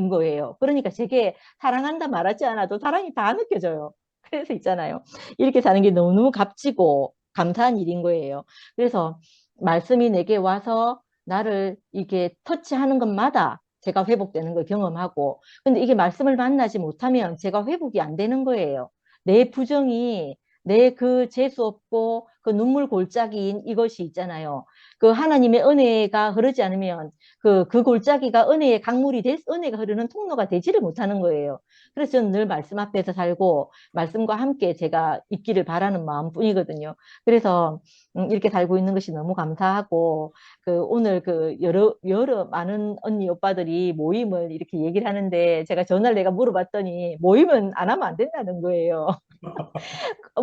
Speaker 9: 거예요. 그러니까 제게 사랑한다 말하지 않아도 사랑이 다 느껴져요. 그래서 있잖아요. 이렇게 사는 게 너무너무 값지고 감사한 일인 거예요. 그래서 말씀이 내게 와서 나를 이게 터치하는 것마다 제가 회복되는 걸 경험하고 근데 이게 말씀을 만나지 못하면 제가 회복이 안 되는 거예요. 내 부정이 내 그 재수 없고 그 눈물 골짜기인 이것이 있잖아요. 그 하나님의 은혜가 흐르지 않으면 그 골짜기가 은혜의 강물이 은혜가 흐르는 통로가 되지를 못하는 거예요. 그래서 저는 늘 말씀 앞에서 살고 말씀과 함께 제가 있기를 바라는 마음뿐이거든요. 그래서 이렇게 살고 있는 것이 너무 감사하고 그 오늘 그 여러 많은 언니 오빠들이 모임을 이렇게 얘기를 하는데 제가 전화를 내가 물어봤더니 모임은 안 하면 안 된다는 거예요.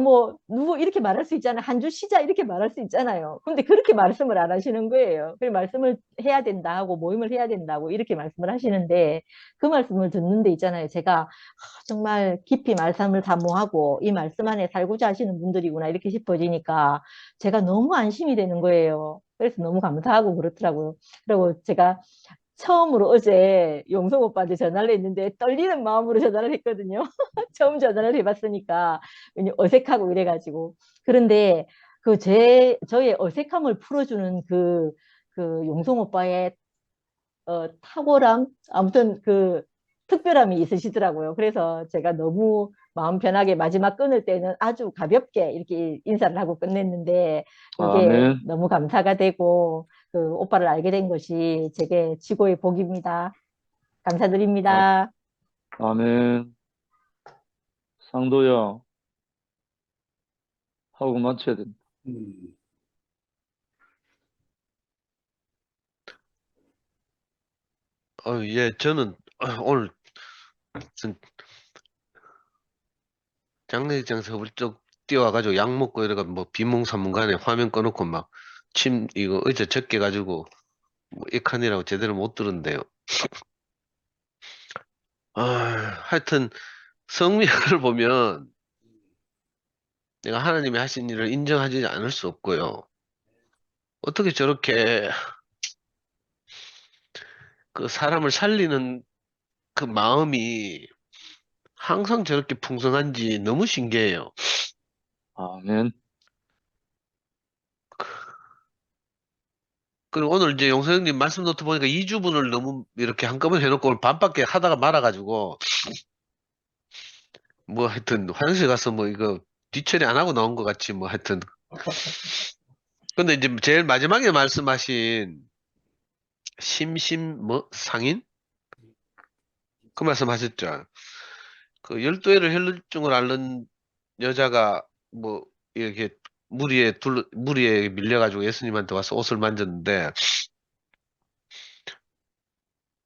Speaker 9: 뭐 누구 이렇게 말할 수 있잖아요. 한 주 쉬자 이렇게 말할 수 있잖아요. 근데 그렇게 말씀을 안 하시는 거예요. 그 말씀을 해야 된다 하고 모임을 해야 된다고 이렇게 말씀을 하시는데 그 말씀을 듣는데 있잖아요. 제가 정말 깊이 말씀을 사모하고 이 말씀 안에 살고자 하시는 분들이구나 이렇게 싶어지니까 제가 너무 안심이 되는 거예요. 그래서 너무 감사하고 그렇더라고요. 그리고 제가 처음으로 어제 용성 오빠한테 전화를 했는데 떨리는 마음으로 전화를 했거든요. 처음 전화를 해봤으니까 왜냐 어색하고 이래가지고 그런데 저의 어색함을 풀어주는 그 용성 오빠의 탁월함 아무튼 그 특별함이 있으시더라고요. 그래서 제가 너무 마음 편하게 마지막 끊을 때는 아주 가볍게 이렇게 인사를 하고 끝냈는데 그게
Speaker 4: 아멘.
Speaker 9: 너무 감사가 되고 그 오빠를 알게 된 것이 제게 지고의 복입니다. 감사드립니다.
Speaker 4: 아멘. 상도야, 하고 마쳐야 된다.
Speaker 10: 예, 저는 오늘 무슨 장례식장에서 훌쩍 뛰어와가지고 약 먹고 이래가 뭐 비몽사몽간에 화면 꺼놓고 막 이거 의자 적게 가지고 뭐 이칸이라고 제대로 못 들었는데요. 하여튼 성미학을 보면 내가 하나님이 하신 일을 인정하지 않을 수 없고요. 어떻게 저렇게 그 사람을 살리는 그 마음이 항상 저렇게 풍성한지 너무 신기해요.
Speaker 4: 아멘.
Speaker 10: 그리고 오늘 이제 용서형님 말씀 노트 보니까 2주분을 너무 이렇게 한꺼번에 해놓고 오늘 반밖에 하다가 말아가지고 뭐 하여튼 화장실 가서 뭐 이거 뒤처리 안 하고 나온 것 같이 뭐 하여튼 근데 이제 제일 마지막에 말씀하신 상인? 그 말씀 하셨죠. 그 12회를 혈루증을 앓는 여자가 뭐 이렇게 무리에 밀려가지고 예수님한테 와서 옷을 만졌는데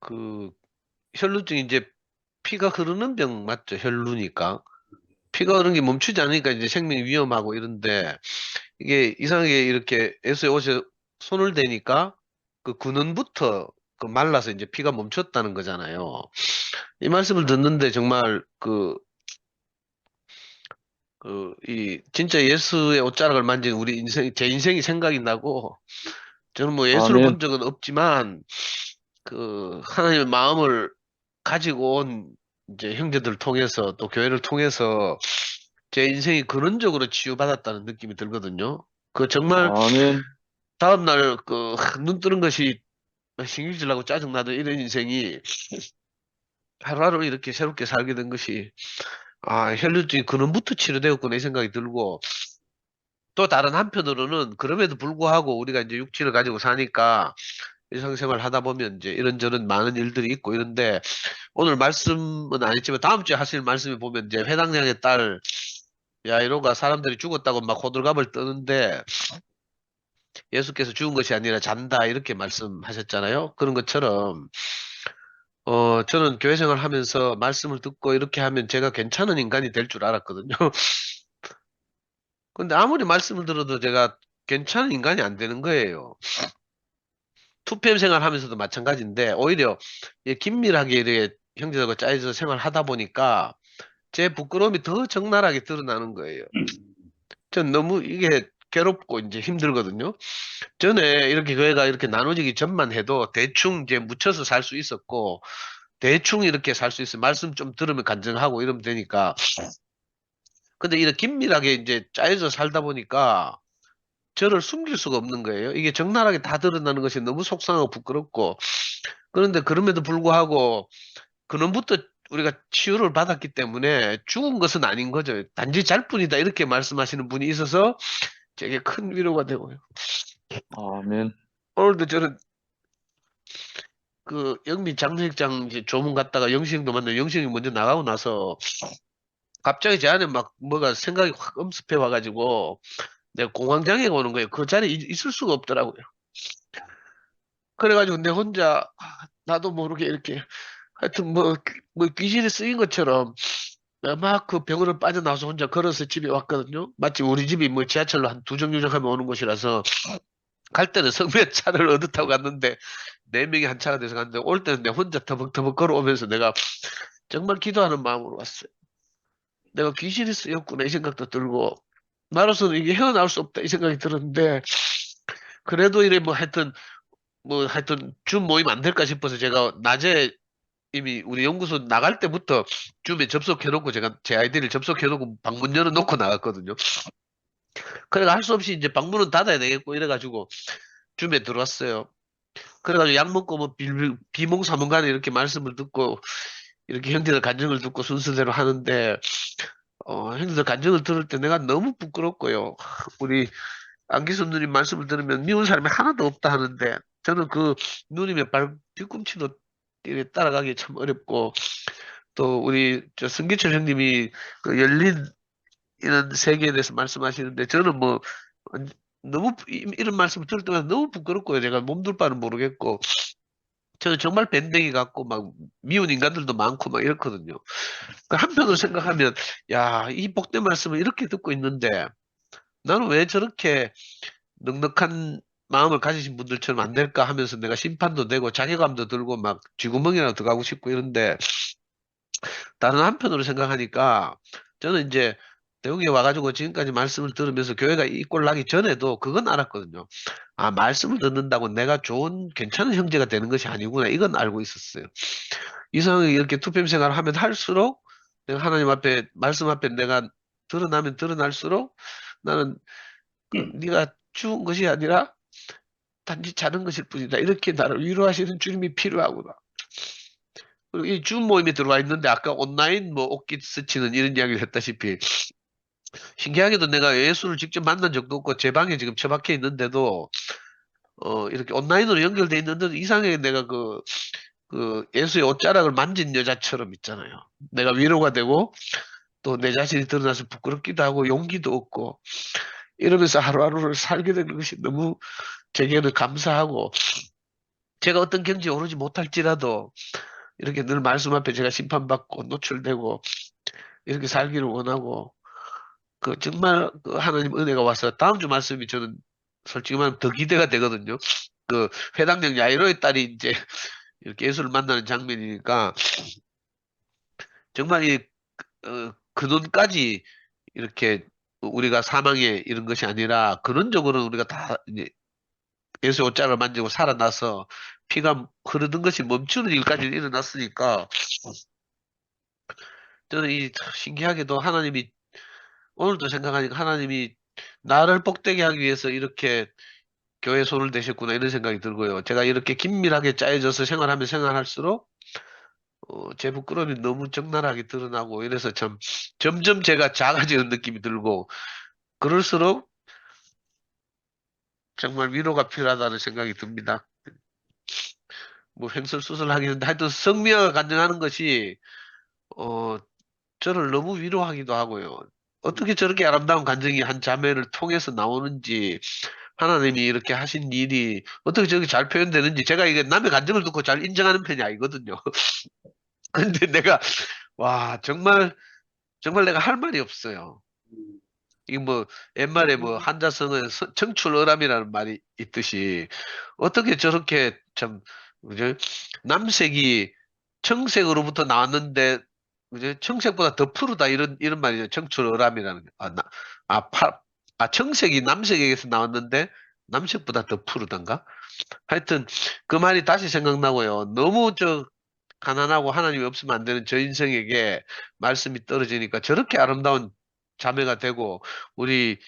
Speaker 10: 그 혈루증이 이제 피가 흐르는 병 맞죠? 혈루니까. 피가 흐르는 게 멈추지 않으니까 이제 생명이 위험하고 이런데 이게 이상하게 이렇게 예수의 옷에 손을 대니까 그 근원부터 그 말라서 이제 피가 멈췄다는 거잖아요. 이 말씀을 듣는데 정말 진짜 예수의 옷자락을 만진 제 인생이 생각이 나고 저는 뭐 예수를
Speaker 4: 아멘.
Speaker 10: 본 적은 없지만 그 하나님의 마음을 가지고 온 이제 형제들 통해서 또 교회를 통해서 제 인생이 근원적으로 치유받았다는 느낌이 들거든요. 그 정말
Speaker 4: 아멘.
Speaker 10: 다음날 눈 뜨는 것이 신경질 나고 짜증나던 이런 인생이 하루하루 이렇게 새롭게 살게 된 것이 혈루증이 근원부터 치료되었구나 이 생각이 들고 또 다른 한편으로는 그럼에도 불구하고 우리가 이제 육체를 가지고 사니까 일상생활 하다 보면 이제 이런저런 많은 일들이 있고 이런데 오늘 말씀은 안 했지만 다음 주에 하실 말씀에 보면 이제 회당장의 딸 야이로가 사람들이 죽었다고 막 호들갑을 떠는데 예수께서 죽은 것이 아니라 잔다 이렇게 말씀하셨잖아요. 그런 것처럼 저는 교회 생활하면서 말씀을 듣고 이렇게 하면 제가 괜찮은 인간이 될 줄 알았거든요. 근데 아무리 말씀을 들어도 제가 괜찮은 인간이 안 되는 거예요. 투팸 생활하면서도 마찬가지인데 오히려 긴밀하게 이렇게 형제들과 짜여서 생활하다 보니까 제 부끄러움이 더 적나라하게 드러나는 거예요. 전 너무 이게 괴롭고 이제 힘들거든요. 전에 이렇게 교회가 이렇게 나눠지기 전만 해도 대충 이제 묻혀서 살 수 있었고 대충 이렇게 살 수 있어요. 말씀 좀 들으면 간증하고 이러면 되니까. 근데 이렇게 긴밀하게 이제 짜여서 살다 보니까 저를 숨길 수가 없는 거예요. 이게 적나라하게 다 드러나는 것이 너무 속상하고 부끄럽고 그런데 그럼에도 불구하고 근원부터 우리가 치유를 받았기 때문에 죽은 것은 아닌 거죠. 단지 잘 뿐이다 이렇게 말씀하시는 분이 있어서 제게 큰 위로가 되고요.
Speaker 4: 아멘.
Speaker 10: 오늘도 저는 그 영미 장례식장 이제 조문 갔다가 영식형도 만나 영식형이 먼저 나가고 나서 갑자기 제 안에 막 뭐가 생각이 확 엄습해 와가지고 내가 공황장애가 오는 거예요. 그 자리에 있을 수가 없더라고요. 그래가지고 내 혼자 나도 모르게 이렇게 하여튼 뭐 귀신이 쓰인 것처럼 막 그 병원을 빠져나와서 혼자 걸어서 집에 왔거든요. 마치 우리 집이 뭐 지하철로 한 두 정류장 하면 오는 곳이라서 갈 때는 성면 차를 얻어 타고 갔는데 네 명이 한 차가 돼서 갔는데 올 때는 내 혼자 터벅터벅 걸어오면서 내가 정말 기도하는 마음으로 왔어요. 내가 귀신이 쓰였구나 이 생각도 들고 나로서는 이게 헤어나올 수 없다 이 생각이 들었는데 그래도 이래 뭐 하여튼 줌 모임 안 될까 싶어서 제가 낮에 이미 우리 연구소 나갈 때부터 줌에 접속해놓고 제가 제 아이디를 접속해놓고 방문 열어놓고 나갔거든요. 그래가 할 수 없이 이제 방문은 닫아야 되겠고 이래가지고 줌에 들어왔어요. 그래가지고 약 먹고 뭐 비몽사몽간에 이렇게 말씀을 듣고 이렇게 형제들 간증을 듣고 순서대로 하는데 형제들 간증을 들을 때 내가 너무 부끄럽고요. 우리 안기수 누님 말씀을 들으면 미운 사람이 하나도 없다 하는데 저는 그 누님의 발 뒤꿈치도 이렇게 따라가기 참 어렵고 또 우리 저 승기철 형님이 그 열린 이런 세계에 대해서 말씀하시는데 저는 뭐 너무 이런 말씀을 들을 때마다 너무 부끄럽고요. 제가 몸둘 바는 모르겠고 저는 정말 밴댕이 같고 막 미운 인간들도 많고 막 이렇거든요. 그 한편으로 생각하면 야, 이 복된 말씀을 이렇게 듣고 있는데 나는 왜 저렇게 넉넉한 마음을 가지신 분들처럼 안 될까 하면서 내가 심판도 되고 자괴감도 들고 막 쥐구멍이라도 들어가고 싶고 이런데 다른 한편으로 생각하니까 저는 이제 대웅에 와가지고 지금까지 말씀을 들으면서 교회가 이 꼴 나기 전에도 그건 알았거든요. 말씀을 듣는다고 내가 좋은 괜찮은 형제가 되는 것이 아니구나. 이건 알고 있었어요. 이상하게 이렇게 투팸 생활을 하면 할수록 내가 하나님 앞에 말씀 앞에 내가 드러나면 드러날수록 나는 네가 죽은 것이 아니라 단지 자는 것일 뿐이다. 이렇게 나를 위로하시는 주님이 필요하구나. 그리고 이 줌 모임에 들어와 있는데 아까 온라인 뭐 옷깃 스치는 이런 이야기를 했다시피 신기하게도 내가 예수를 직접 만난 적도 없고 제 방에 지금 처박혀 있는데도 이렇게 온라인으로 연결돼 있는데도 이상하게 내가 그 예수의 옷자락을 만진 여자처럼 있잖아요. 내가 위로가 되고 또 내 자신이 드러나서 부끄럽기도 하고 용기도 얻고 이러면서 하루하루를 살게 된 것이 너무 제게는 감사하고 제가 어떤 경지에 오르지 못할지라도 이렇게 늘 말씀 앞에 제가 심판받고 노출되고 이렇게 살기를 원하고 그 정말 그 하나님 은혜가 와서 다음 주 말씀이 저는 솔직히 말하면 더 기대가 되거든요. 그 회당장 야이로의 딸이 이제 이렇게 예수를 만나는 장면이니까 정말 근원까지 이렇게 우리가 사망에 이런 것이 아니라 근원적으로 우리가 다 이제 예수의 옷자락을 만지고 살아나서 피가 흐르는 것이 멈추는 일까지 일어났으니까 저는 신기하게도 하나님이 오늘도 생각하니까 하나님이 나를 복되게 하기 위해서 이렇게 교회에 손을 대셨구나 이런 생각이 들고요. 제가 이렇게 긴밀하게 짜여져서 생활하면 생활할수록 제 부끄러움이 너무 적나라하게 드러나고 이래서 참 점점 제가 작아지는 느낌이 들고 그럴수록 정말 위로가 필요하다는 생각이 듭니다. 뭐 횡설수설하긴 한데 하여튼 성미화가 가능하는 것이 저를 너무 위로하기도 하고요. 어떻게 저렇게 아름다운 감정이 한 자매를 통해서 나오는지 하나님이 이렇게 하신 일이 어떻게 저렇게 잘 표현되는지 제가 이게 남의 감정을 듣고 잘 인정하는 편이 아니거든요. 근데 내가 와 정말 내가 할 말이 없어요. 이게 뭐 옛말에 뭐 한자성은 청출어람이라는 말이 있듯이 어떻게 저렇게 참 그죠? 남색이 청색으로부터 나왔는데 그죠? 청색보다 더 푸르다 이런 말이죠. 청출어람이라는 게. 청색이 남색에게서 나왔는데 남색보다 더 푸르단가? 하여튼 그 말이 다시 생각나고요. 너무 가난하고 하나님이 없으면 안 되는 저 인생에게 말씀이 떨어지니까 저렇게 아름다운 자매가 되고 우리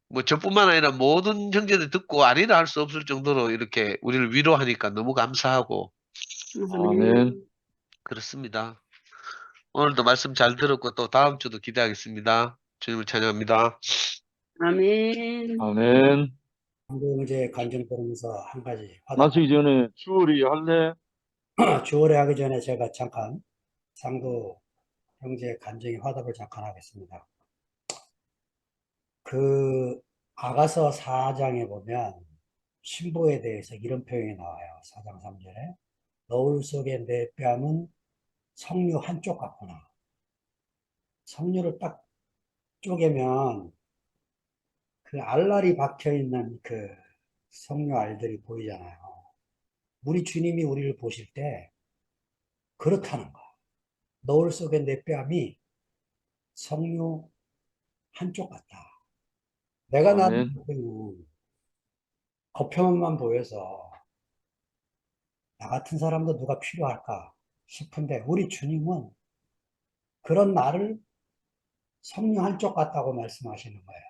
Speaker 10: 뭐 저뿐만 아니라 모든 형제들 듣고 아니라 할 수 없을 정도로 이렇게 우리를 위로하니까 너무 감사하고
Speaker 4: 아멘.
Speaker 10: 그렇습니다. 오늘도 말씀 잘 들었고 또 다음 주도 기대하겠습니다. 주님을 찬양합니다.
Speaker 3: 아멘.
Speaker 4: 아멘.
Speaker 2: 방금 이제 간증 들으면서 한 가지
Speaker 4: 마치기 전에 주월이 할래?
Speaker 2: 주월에 하기 전에 제가 잠깐 상도 형제 간증의 화답을 잠깐 하겠습니다. 그 아가서 4장에 보면 신부에 대해서 이런 표현이 나와요. 4장 3절에 너울 속에 내 뺨은 석류 한쪽 같구나. 석류를 딱 쪼개면 그 알알이 박혀 있는 그 석류 알들이 보이잖아요. 우리 주님이 우리를 보실 때 그렇다는 거야. 너울 속에 내 뺨이 석류 한쪽 같다. 내가 나는
Speaker 4: 아멘.
Speaker 2: 겉표면만 보여서 나 같은 사람도 누가 필요할까 싶은데 우리 주님은 그런 나를 석류 한쪽 같다고 말씀하시는 거예요.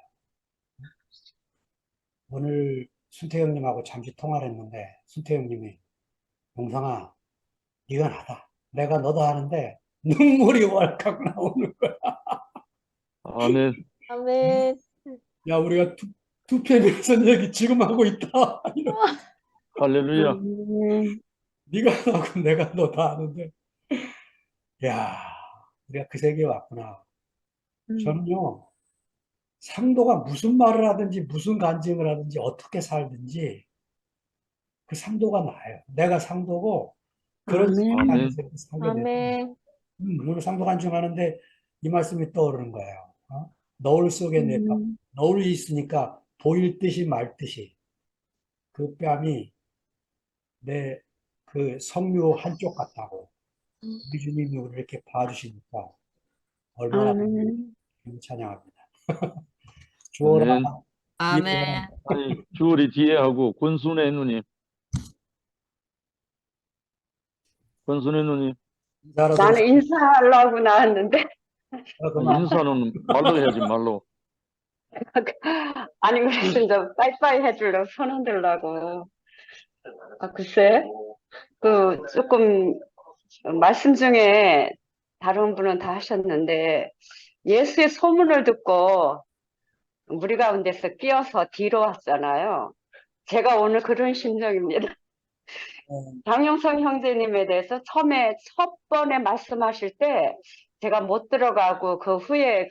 Speaker 2: 오늘 순태형님하고 잠시 통화를 했는데 순태형님이 용상아 네가 나다. 내가 너다 하는데 눈물이 왈칵 나오는 거야.
Speaker 4: 아멘.
Speaker 9: 아멘.
Speaker 2: 야 우리가 두 편에서 얘기 지금 하고 있다.
Speaker 4: 할렐루야.
Speaker 3: 아멘.
Speaker 2: 네가 나고 내가 너다 하는데 야 우리가 그 세계에 왔구나. 저는요 상도가 무슨 말을 하든지 무슨 간증을 하든지 어떻게 살든지 그 상도가 나아요. 내가 상도고 그런
Speaker 3: 아멘.
Speaker 2: 생각이
Speaker 4: 아멘.
Speaker 2: 살게 돼서
Speaker 9: 아멘.
Speaker 2: 오늘 상도 간증하는데 이 말씀이 떠오르는 거예요. 너울 속에 내 뺨. 너울이 있으니까 보일 듯이 말 듯이 그 뺨이 내 그 석류 한쪽 같다고 우리 주님이 우리를 이렇게 봐주시니까 얼마나
Speaker 3: 아멘.
Speaker 2: 찬양합니다. 주어라
Speaker 4: 아멘.
Speaker 11: 아멘.
Speaker 4: 아니, 주월이 뒤에 하고 권순애 누님. 권순애 누님.
Speaker 2: 인사라도
Speaker 3: 나는 인사하려고 나왔는데,
Speaker 4: 인사는 말로 해야지 말로.
Speaker 3: 아니, 그래서 이제 빠이빠이 해주려고 손 흔들려고. 글쎄, 조금, 말씀 중에 다른 분은 다 하셨는데, 예수의 소문을 듣고 우리 가운데서 끼어서 뒤로 왔잖아요. 제가 오늘 그런 심정입니다. 장영성 형제님에 대해서 처음에 첫 번에 말씀하실 때 제가 못 들어가고 그 후에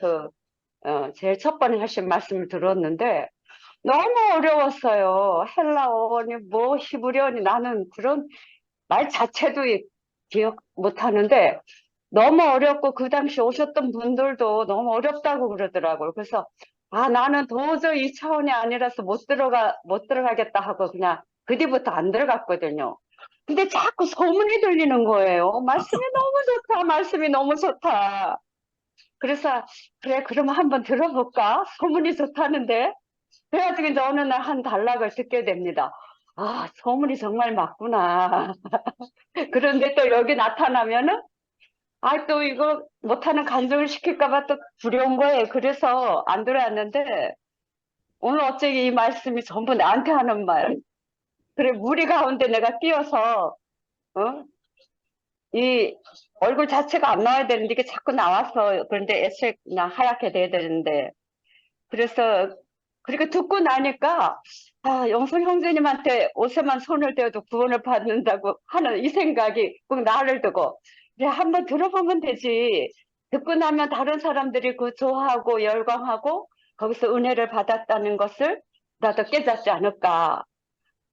Speaker 3: 제일 첫 번에 하신 말씀을 들었는데 너무 어려웠어요. 헬라어니 뭐 히브리어니 나는 그런 말 자체도 기억 못 하는데 너무 어렵고 그 당시 오셨던 분들도 너무 어렵다고 그러더라고요. 그래서 나는 도저히 이 차원이 아니라서 못 들어가겠다 하고 그냥 그 뒤부터 안 들어갔거든요. 근데 자꾸 소문이 들리는 거예요. 말씀이 너무 좋다. 말씀이 너무 좋다. 그래서 그래 그러면 한번 들어볼까? 소문이 좋다는데. 그래가지고 이제 어느 날 한 단락을 듣게 됩니다. 소문이 정말 맞구나. 그런데 또 여기 나타나면은 아, 또 이거 못하는 간증을 시킬까 봐 또 두려운 거예요. 그래서 안 들어왔는데, 오늘 어째 이 말씀이 전부 나한테 하는 말. 그래, 무리 가운데 내가 끼어서, 어? 이 얼굴 자체가 안 나와야 되는데 이게 자꾸 나와서, 그런데 애초에 그냥 하얗게 돼야 되는데. 그래서, 그렇게 듣고 나니까, 아, 영성 형제님한테 옷에만 손을 대어도 구원을 받는다고 하는 이 생각이 꼭 나를 두고, 그래, 한번 들어보면 되지. 듣고 나면 다른 사람들이 그 좋아하고 열광하고, 거기서 은혜를 받았다는 것을 나도 깨닫지 않을까.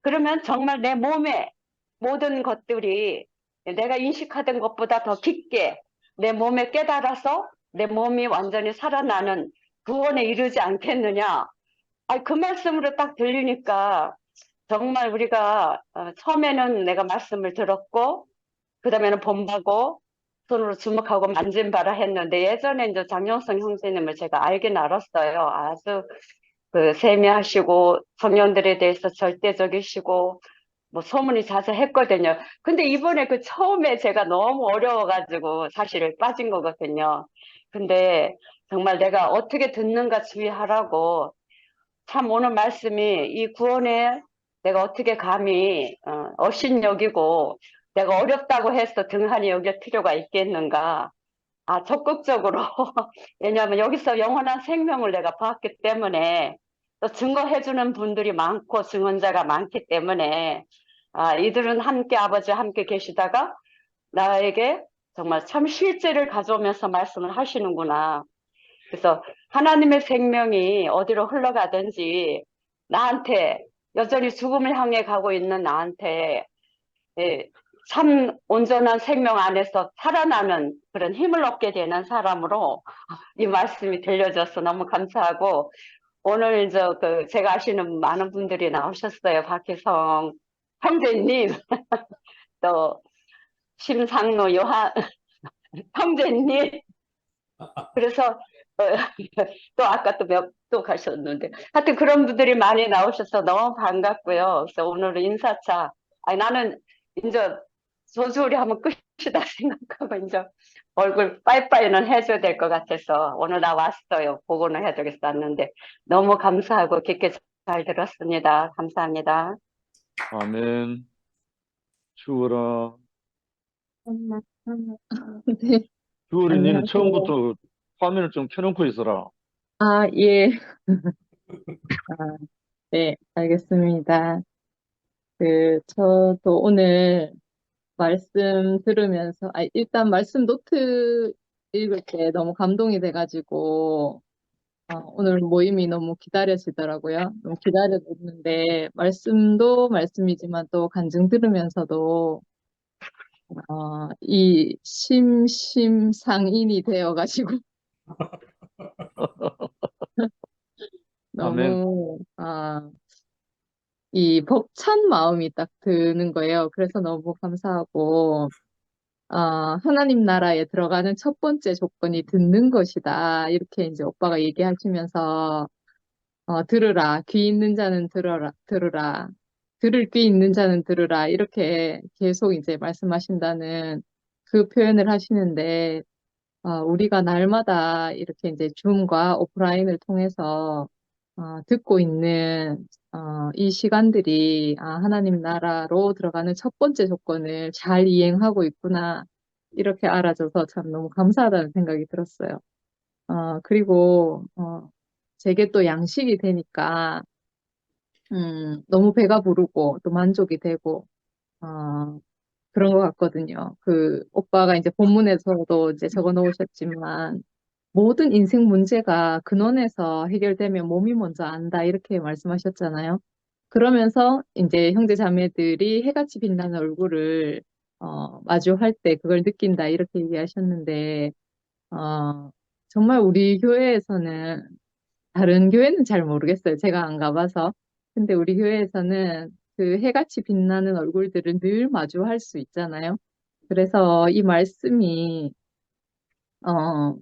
Speaker 3: 그러면 정말 내 몸에 모든 것들이 내가 인식하던 것보다 더 깊게 내 몸에 깨달아서 내 몸이 완전히 살아나는 구원에 이르지 않겠느냐. 아, 그 말씀으로 딱 들리니까 정말 우리가 처음에는 내가 말씀을 들었고 그 다음에는 본받고 손으로 주목하고 만진바라 했는데 예전에 이제 장영성 형제님을 제가 알긴 알았어요. 아주 그 세미하시고 청년들에 대해서 절대적이시고 뭐 소문이 자자했거든요. 근데 이번에 그 처음에 제가 너무 어려워가지고 사실 빠진 거거든요. 근데 정말 내가 어떻게 듣는가 주의하라고 참 오늘 말씀이 이 구원에 내가 어떻게 감히 업신여기고 내가 어렵다고 해서 등한히 여길 필요가 있겠는가. 아, 적극적으로. 왜냐하면 여기서 영원한 생명을 내가 봤기 때문에 또 증거해주는 분들이 많고 증언자가 많기 때문에 아, 이들은 함께 아버지와 함께 계시다가 나에게 정말 참 실제를 가져오면서 말씀을 하시는구나. 그래서 하나님의 생명이 어디로 흘러가든지 나한테 여전히 죽음을 향해 가고 있는 나한테 예, 참 온전한 생명 안에서 살아나는 그런 힘을 얻게 되는 사람으로 이 말씀이 들려줘서 너무 감사하고 오늘 제가 아시는 많은 분들이 나오셨어요. 박혜성 형제님 또 심상로 요한 형제님 그래서 또 아까 또 가셨는데 하여튼 그런 분들이 많이 나오셔서 너무 반갑고요. 그래서 오늘은 인사차 아니 나는 이제 소주리 하면 끝이다 생각하고 이제 얼굴 빠이빠이는 해줘야 될 것 같아서 오늘 나 왔어요. 보고는 해드렸었는데 너무 감사하고 깊게 잘 들었습니다. 감사합니다.
Speaker 4: 아멘. 주어라.
Speaker 11: 네,
Speaker 4: 주어리, 니는
Speaker 11: 안녕하세요.
Speaker 4: 처음부터 화면을 좀 켜놓고 있어라.
Speaker 11: 아, 예. 아, 네, 알겠습니다. 저도 오늘 말씀 들으면서, 일단 말씀 노트 읽을 때 너무 감동이 돼가지고, 오늘 모임이 너무 기다려지더라고요. 너무 기다려졌는데, 말씀도 말씀이지만 또 간증 들으면서도, 이 심심상인이 되어가지고,
Speaker 4: 아멘.
Speaker 11: 너무, 이 벅찬 마음이 딱 드는 거예요. 그래서 너무 감사하고, 하나님 나라에 들어가는 첫 번째 조건이 듣는 것이다. 이렇게 이제 오빠가 얘기하시면서, 들으라. 귀 있는 자는 들으라. 들을 귀 있는 자는 들으라. 이렇게 계속 이제 말씀하신다는 그 표현을 하시는데, 우리가 날마다 이렇게 이제 줌과 오프라인을 통해서 듣고 있는 이 시간들이 하나님 나라로 들어가는 첫 번째 조건을 잘 이행하고 있구나 이렇게 알아줘서 참 너무 감사하다는 생각이 들었어요. 그리고 제게 또 양식이 되니까 너무 배가 부르고 또 만족이 되고 그런 것 같거든요. 그 오빠가 이제 본문에서도 이제 적어 놓으셨지만 모든 인생 문제가 근원에서 해결되면 몸이 먼저 안다 이렇게 말씀하셨잖아요. 그러면서 이제 형제 자매들이 해같이 빛나는 얼굴을 마주할 때 그걸 느낀다 이렇게 얘기하셨는데 정말 우리 교회에서는 다른 교회는 잘 모르겠어요. 제가 안 가봐서. 근데 우리 교회에서는 그 해같이 빛나는 얼굴들을 늘 마주할 수 있잖아요. 그래서 이 말씀이 어,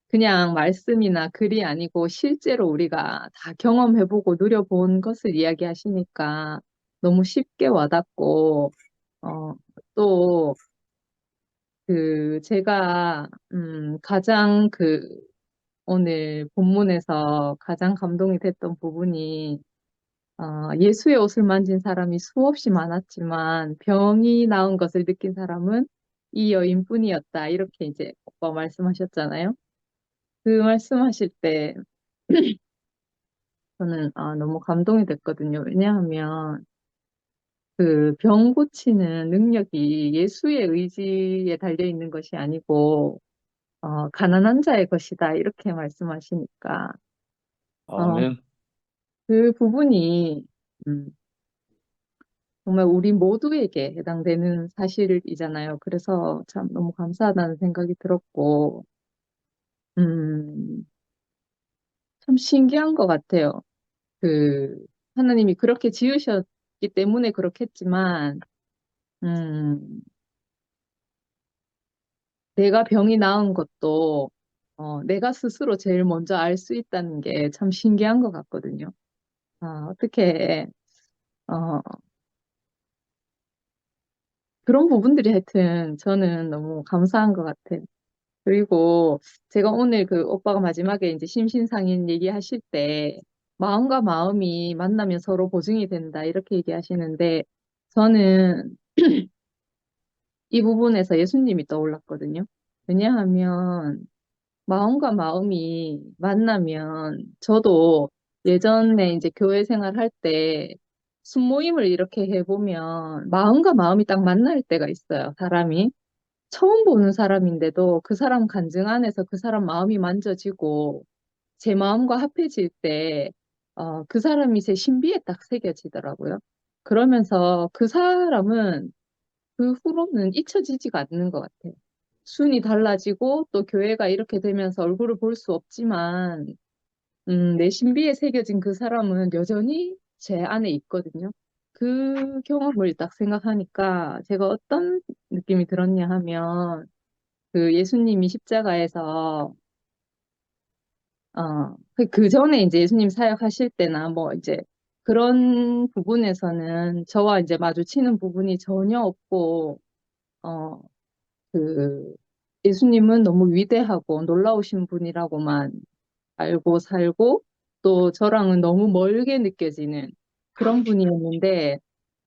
Speaker 11: 그냥 말씀이나 글이 아니고 실제로 우리가 다 경험해보고 누려본 것을 이야기하시니까 너무 쉽게 와닿고, 또 제가, 가장 오늘 본문에서 가장 감동이 됐던 부분이, 예수의 옷을 만진 사람이 수없이 많았지만 병이 나은 것을 느낀 사람은 이 여인뿐이었다. 이렇게 이제 오빠 말씀하셨잖아요. 그 말씀하실 때 저는 너무 감동이 됐거든요. 왜냐하면 그 병 고치는 능력이 예수의 의지에 달려 있는 것이 아니고 가난한 자의 것이다. 이렇게 말씀하시니까 어,
Speaker 4: 아멘.
Speaker 11: 그 부분이 음, 정말 우리 모두에게 해당되는 사실이잖아요. 그래서 참 너무 감사하다는 생각이 들었고 음, 참 신기한 것 같아요. 그 하나님이 그렇게 지으셨기 때문에 그렇겠지만 음, 내가 병이 나은 것도 내가 스스로 제일 먼저 알 수 있다는 게 참 신기한 것 같거든요. 어떻게 어, 그런 부분들이 하여튼 저는 너무 감사한 것 같아요. 그리고 제가 오늘 그 오빠가 마지막에 이제 심신상인 얘기하실 때 마음과 마음이 만나면 서로 보증이 된다 이렇게 얘기하시는데 저는 이 부분에서 예수님이 떠올랐거든요. 왜냐하면 마음과 마음이 만나면 저도 예전에 이제 교회 생활할 때 순모임을 이렇게 해보면 마음과 마음이 딱 만날 때가 있어요. 사람이. 처음 보는 사람인데도 그 사람 간증 안에서 그 사람 마음이 만져지고 제 마음과 합해질 때, 그 사람이 제 신비에 딱 새겨지더라고요. 그러면서 그 사람은 그 후로는 잊혀지지가 않는 것 같아요. 순이 달라지고 또 교회가 이렇게 되면서 얼굴을 볼 수 없지만, 내 신비에 새겨진 그 사람은 여전히 제 안에 있거든요. 그 경험을 딱 생각하니까 제가 어떤 느낌이 들었냐 하면, 그 예수님이 십자가에서 그 전에 이제 예수님 사역하실 때나 뭐 이제 그런 부분에서는 저와 이제 마주치는 부분이 전혀 없고 어 그 예수님은 너무 위대하고 놀라우신 분이라고만 알고 살고 또 저랑은 너무 멀게 느껴지는 그런 분이었는데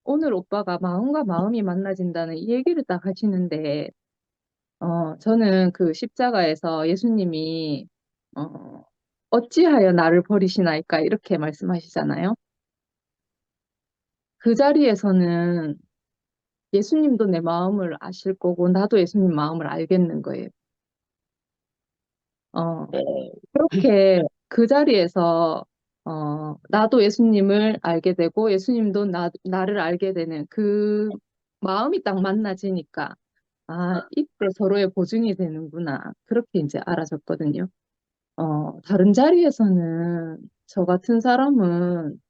Speaker 11: 오늘 오빠가 마음과 마음이 만나진다는 이 얘기를 딱 하시는데 저는 그 십자가에서 예수님이, 어찌하여 나를 버리시나이까? 이렇게 말씀하시잖아요. 그 자리에서는 예수님도 내 마음을 아실 거고, 나도 예수님 마음을 알겠는 거예요. 그렇게 그 자리에서, 나도 예수님을 알게 되고, 예수님도 나를 알게 되는 그 마음이 딱 만나지니까, 이때 서로의 보증이 되는구나. 그렇게 이제 알아졌거든요. 다른 자리에서는 저 같은 사람은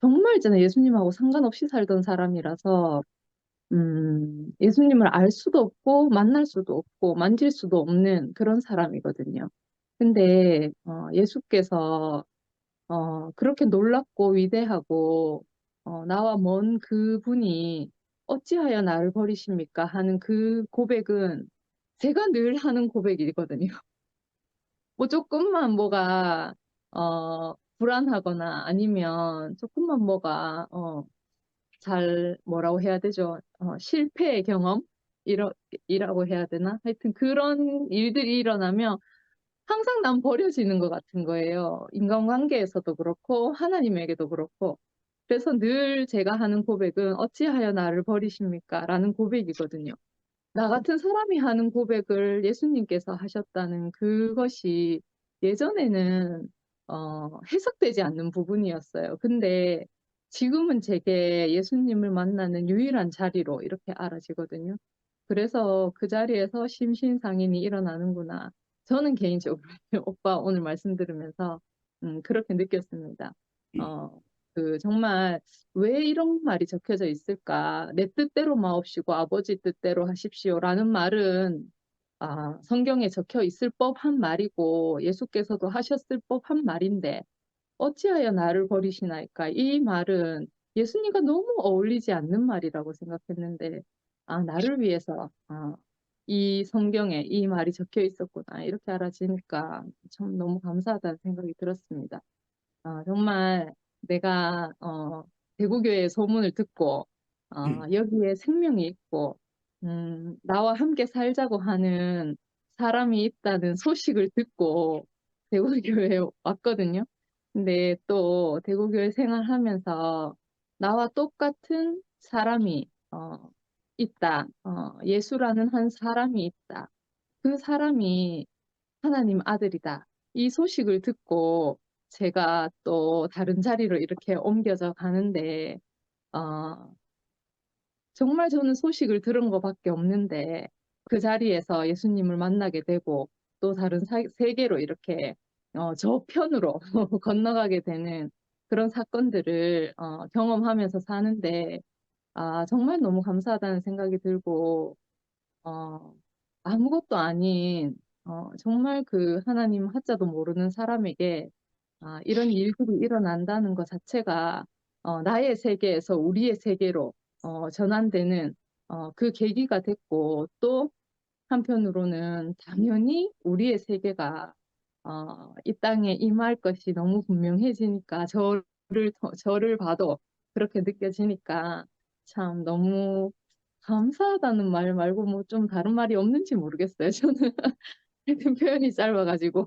Speaker 11: 정말 있잖아요. 예수님하고 상관없이 살던 사람이라서, 예수님을 알 수도 없고, 만날 수도 없고, 만질 수도 없는 그런 사람이거든요. 근데, 예수께서, 그렇게 놀랍고 위대하고, 나와 먼 그분이 어찌하여 나를 버리십니까? 하는 그 고백은 제가 늘 하는 고백이거든요. 뭐 조금만 뭐가 불안하거나 아니면 조금만 뭐가 잘 뭐라고 해야 되죠? 실패의 경험 이라고 해야 되나? 하여튼 그런 일들이 일어나면 항상 난 버려지는 것 같은 거예요. 인간관계에서도 그렇고 하나님에게도 그렇고. 그래서 늘 제가 하는 고백은 어찌하여 나를 버리십니까? 라는 고백이거든요. 나 같은 사람이 하는 고백을 예수님께서 하셨다는 그것이 예전에는 해석되지 않는 부분이었어요. 근데 지금은 제게 예수님을 만나는 유일한 자리로 이렇게 알아지거든요. 그래서 그 자리에서 심신상인이 일어나는구나. 저는 개인적으로 오빠 오늘 말씀 들으면서 그렇게 느꼈습니다. 어, 정말 왜 이런 말이 적혀져 있을까? 내 뜻대로 마옵시고 아버지 뜻대로 하십시오라는 말은 성경에 적혀 있을 법한 말이고 예수께서도 하셨을 법한 말인데 어찌하여 나를 버리시나이까? 이 말은 예수님과 너무 어울리지 않는 말이라고 생각했는데 나를 위해서 이 성경에 이 말이 적혀 있었구나 이렇게 알아지니까 참 너무 감사하다는 생각이 들었습니다. 정말 내가 대구교회 소문을 듣고 여기에 생명이 있고 나와 함께 살자고 하는 사람이 있다는 소식을 듣고 대구교회에 왔거든요. 근데 또 대구교회 생활하면서 나와 똑같은 사람이 있다. 예수라는 한 사람이 있다. 그 사람이 하나님 아들이다. 이 소식을 듣고 제가 또 다른 자리로 이렇게 옮겨져 가는데 정말 저는 소식을 들은 것밖에 없는데 그 자리에서 예수님을 만나게 되고 또 다른 세계로 이렇게 저편으로 건너가게 되는 그런 사건들을 경험하면서 사는데 정말 너무 감사하다는 생각이 들고 아무것도 아닌 정말 그 하나님 하자도 모르는 사람에게 이런 일들이 일어난다는 것 자체가 나의 세계에서 우리의 세계로 전환되는 그 계기가 됐고 또 한편으로는 당연히 우리의 세계가 이 땅에 임할 것이 너무 분명해지니까 저를 봐도 그렇게 느껴지니까 참 너무 감사하다는 말 말고 뭐 좀 다른 말이 없는지 모르겠어요. 저는 하여튼 표현이 짧아가지고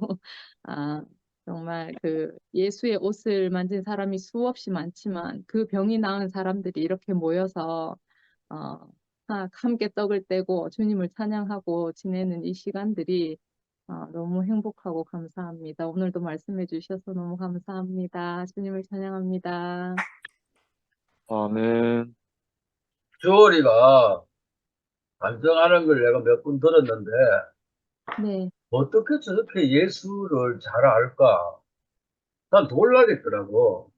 Speaker 11: 정말 그 예수의 옷을 만진 사람이 수없이 많지만 그 병이 나은 사람들이 이렇게 모여서 함께 떡을 떼고 주님을 찬양하고 지내는 이 시간들이 너무 행복하고 감사합니다. 오늘도 말씀해 주셔서 너무 감사합니다. 주님을 찬양합니다.
Speaker 4: 아멘.
Speaker 8: 주월이가 간증하는 걸 내가 몇 번 들었는데
Speaker 11: 네,
Speaker 8: 어떻게 저렇게 예수를 잘 알까? 난 놀라겠더라고.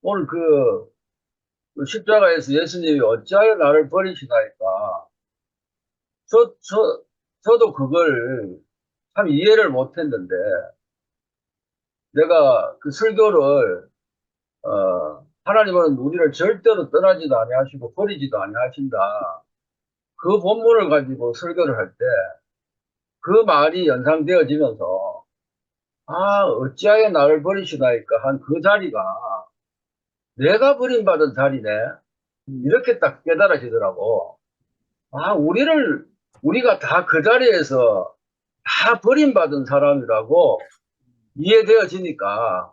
Speaker 8: 오늘 그 십자가에서 예수님이 어찌하여 나를 버리시나이까. 저도 그걸 참 이해를 못했는데 내가 그 설교를 하나님은 우리를 절대로 떠나지도 아니하시고 버리지도 아니하신다. 그 본문을 가지고 설교를 할 때 그 말이 연상되어지면서 어찌하여 나를 버리시나이까 한 그 자리가 내가 버림받은 자리네. 이렇게 딱 깨달아지더라고. 우리가 다 그 자리에서 다 버림받은 사람이라고 이해되어지니까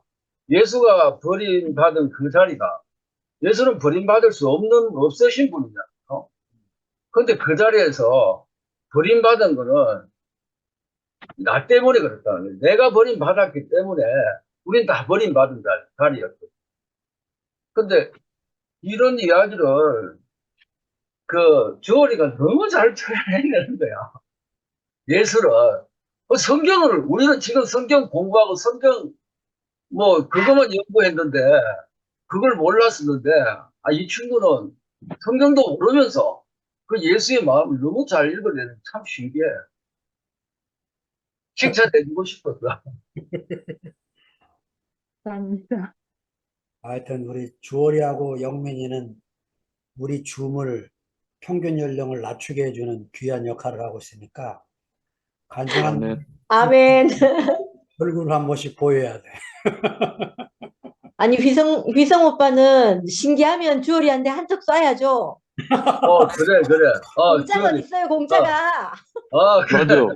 Speaker 8: 예수가 버림받은 그 자리가 예수는 버림받을 수 없으신 분이잖아요. 근데 그 자리에서 버림받은 거는 나 때문에 그렇다는 거예요. 내가 버림받았기 때문에 우린 다 버림받은 자리였거든요. 근데 이런 이야기를 그 주어리가 너무 잘 표현해내는 거야. 예수를. 성경을, 우리는 지금 성경 공부하고 성경 그것만 연구했는데, 그걸 몰랐었는데, 이 친구는 성경도 모르면서 그 예수의 마음을 너무 잘 읽어내는 참 신기해. 칭찬해주고 싶었어.
Speaker 11: 감사합니다.
Speaker 2: 하여튼 우리 주월이하고 영민이는 우리 줌을 평균 연령을 낮추게 해주는 귀한 역할을 하고 있으니까 간증한
Speaker 4: 아멘.
Speaker 9: 아멘.
Speaker 2: 얼굴을 한 번씩 보여야 돼.
Speaker 9: 아니, 휘성 오빠는 신기하면 주얼이한테 한턱 쏴야죠.
Speaker 8: 그래.
Speaker 9: 공짜가
Speaker 8: 주어리.
Speaker 9: 있어요, 공짜가.
Speaker 8: 그래.
Speaker 4: 맞아.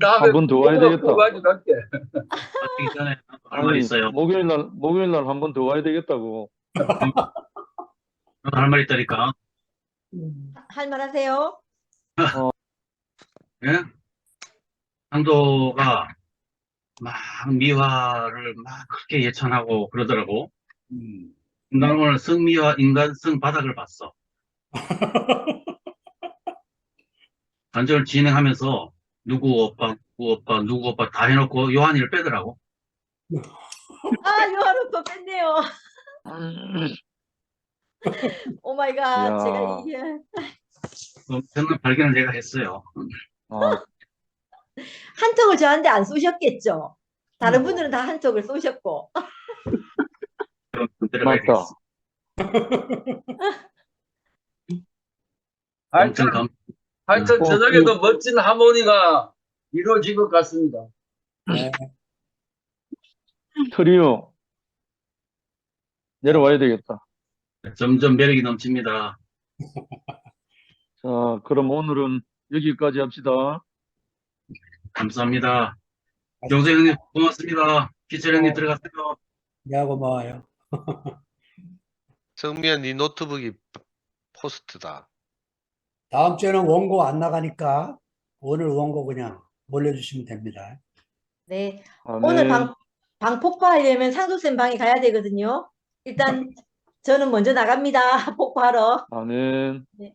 Speaker 8: 다음에
Speaker 4: 한 번 더 와야 되겠다.
Speaker 8: 그거 가지고 갈게.
Speaker 5: 어떻게 전에 할 말 있어요?
Speaker 4: 목요일 날 한 번 더 와야 되겠다고.
Speaker 5: 할 말 있다니까.
Speaker 9: 할 말 하세요?
Speaker 5: 예? 강도가 막 미화를 막 그렇게 예찬하고 그러더라고. 난 오늘 성미화 인간성 바닥을 봤어. 간증을 진행하면서 누구 오빠 다 해놓고 요한이를 빼더라고.
Speaker 9: 요한 오빠 뺐네요. 오 마이 갓,
Speaker 4: 이야.
Speaker 9: 제가 이게
Speaker 5: 엄청난 발견을 내가 했어요.
Speaker 9: 한턱을 저한테 안 쏘셨겠죠? 다른 분들은 다 한턱을 쏘셨고.
Speaker 4: 맞다.
Speaker 5: 엄청
Speaker 8: 하여튼
Speaker 4: 그
Speaker 8: 저녁에도 멋진 하모니가 이루어질 것 같습니다.
Speaker 2: 네.
Speaker 4: 트리오 내려와야 되겠다.
Speaker 5: 점점 매력이 넘칩니다.
Speaker 4: 자, 그럼 오늘은 여기까지 합시다.
Speaker 5: 감사합니다. 경수 형님 고맙습니다. 기철 형님 들어가세요.
Speaker 2: 야, 고마워요.
Speaker 10: 성미야, 네 노트북이 포스트다.
Speaker 2: 다음 주에는 원고 안 나가니까 오늘 원고 그냥 올려주시면 됩니다.
Speaker 9: 네. 오늘
Speaker 4: 아멘.
Speaker 9: 방 폭파하려면 상수쌤 방에 가야 되거든요. 일단 저는 먼저 나갑니다. 폭파하러.
Speaker 4: 아멘.
Speaker 9: 네.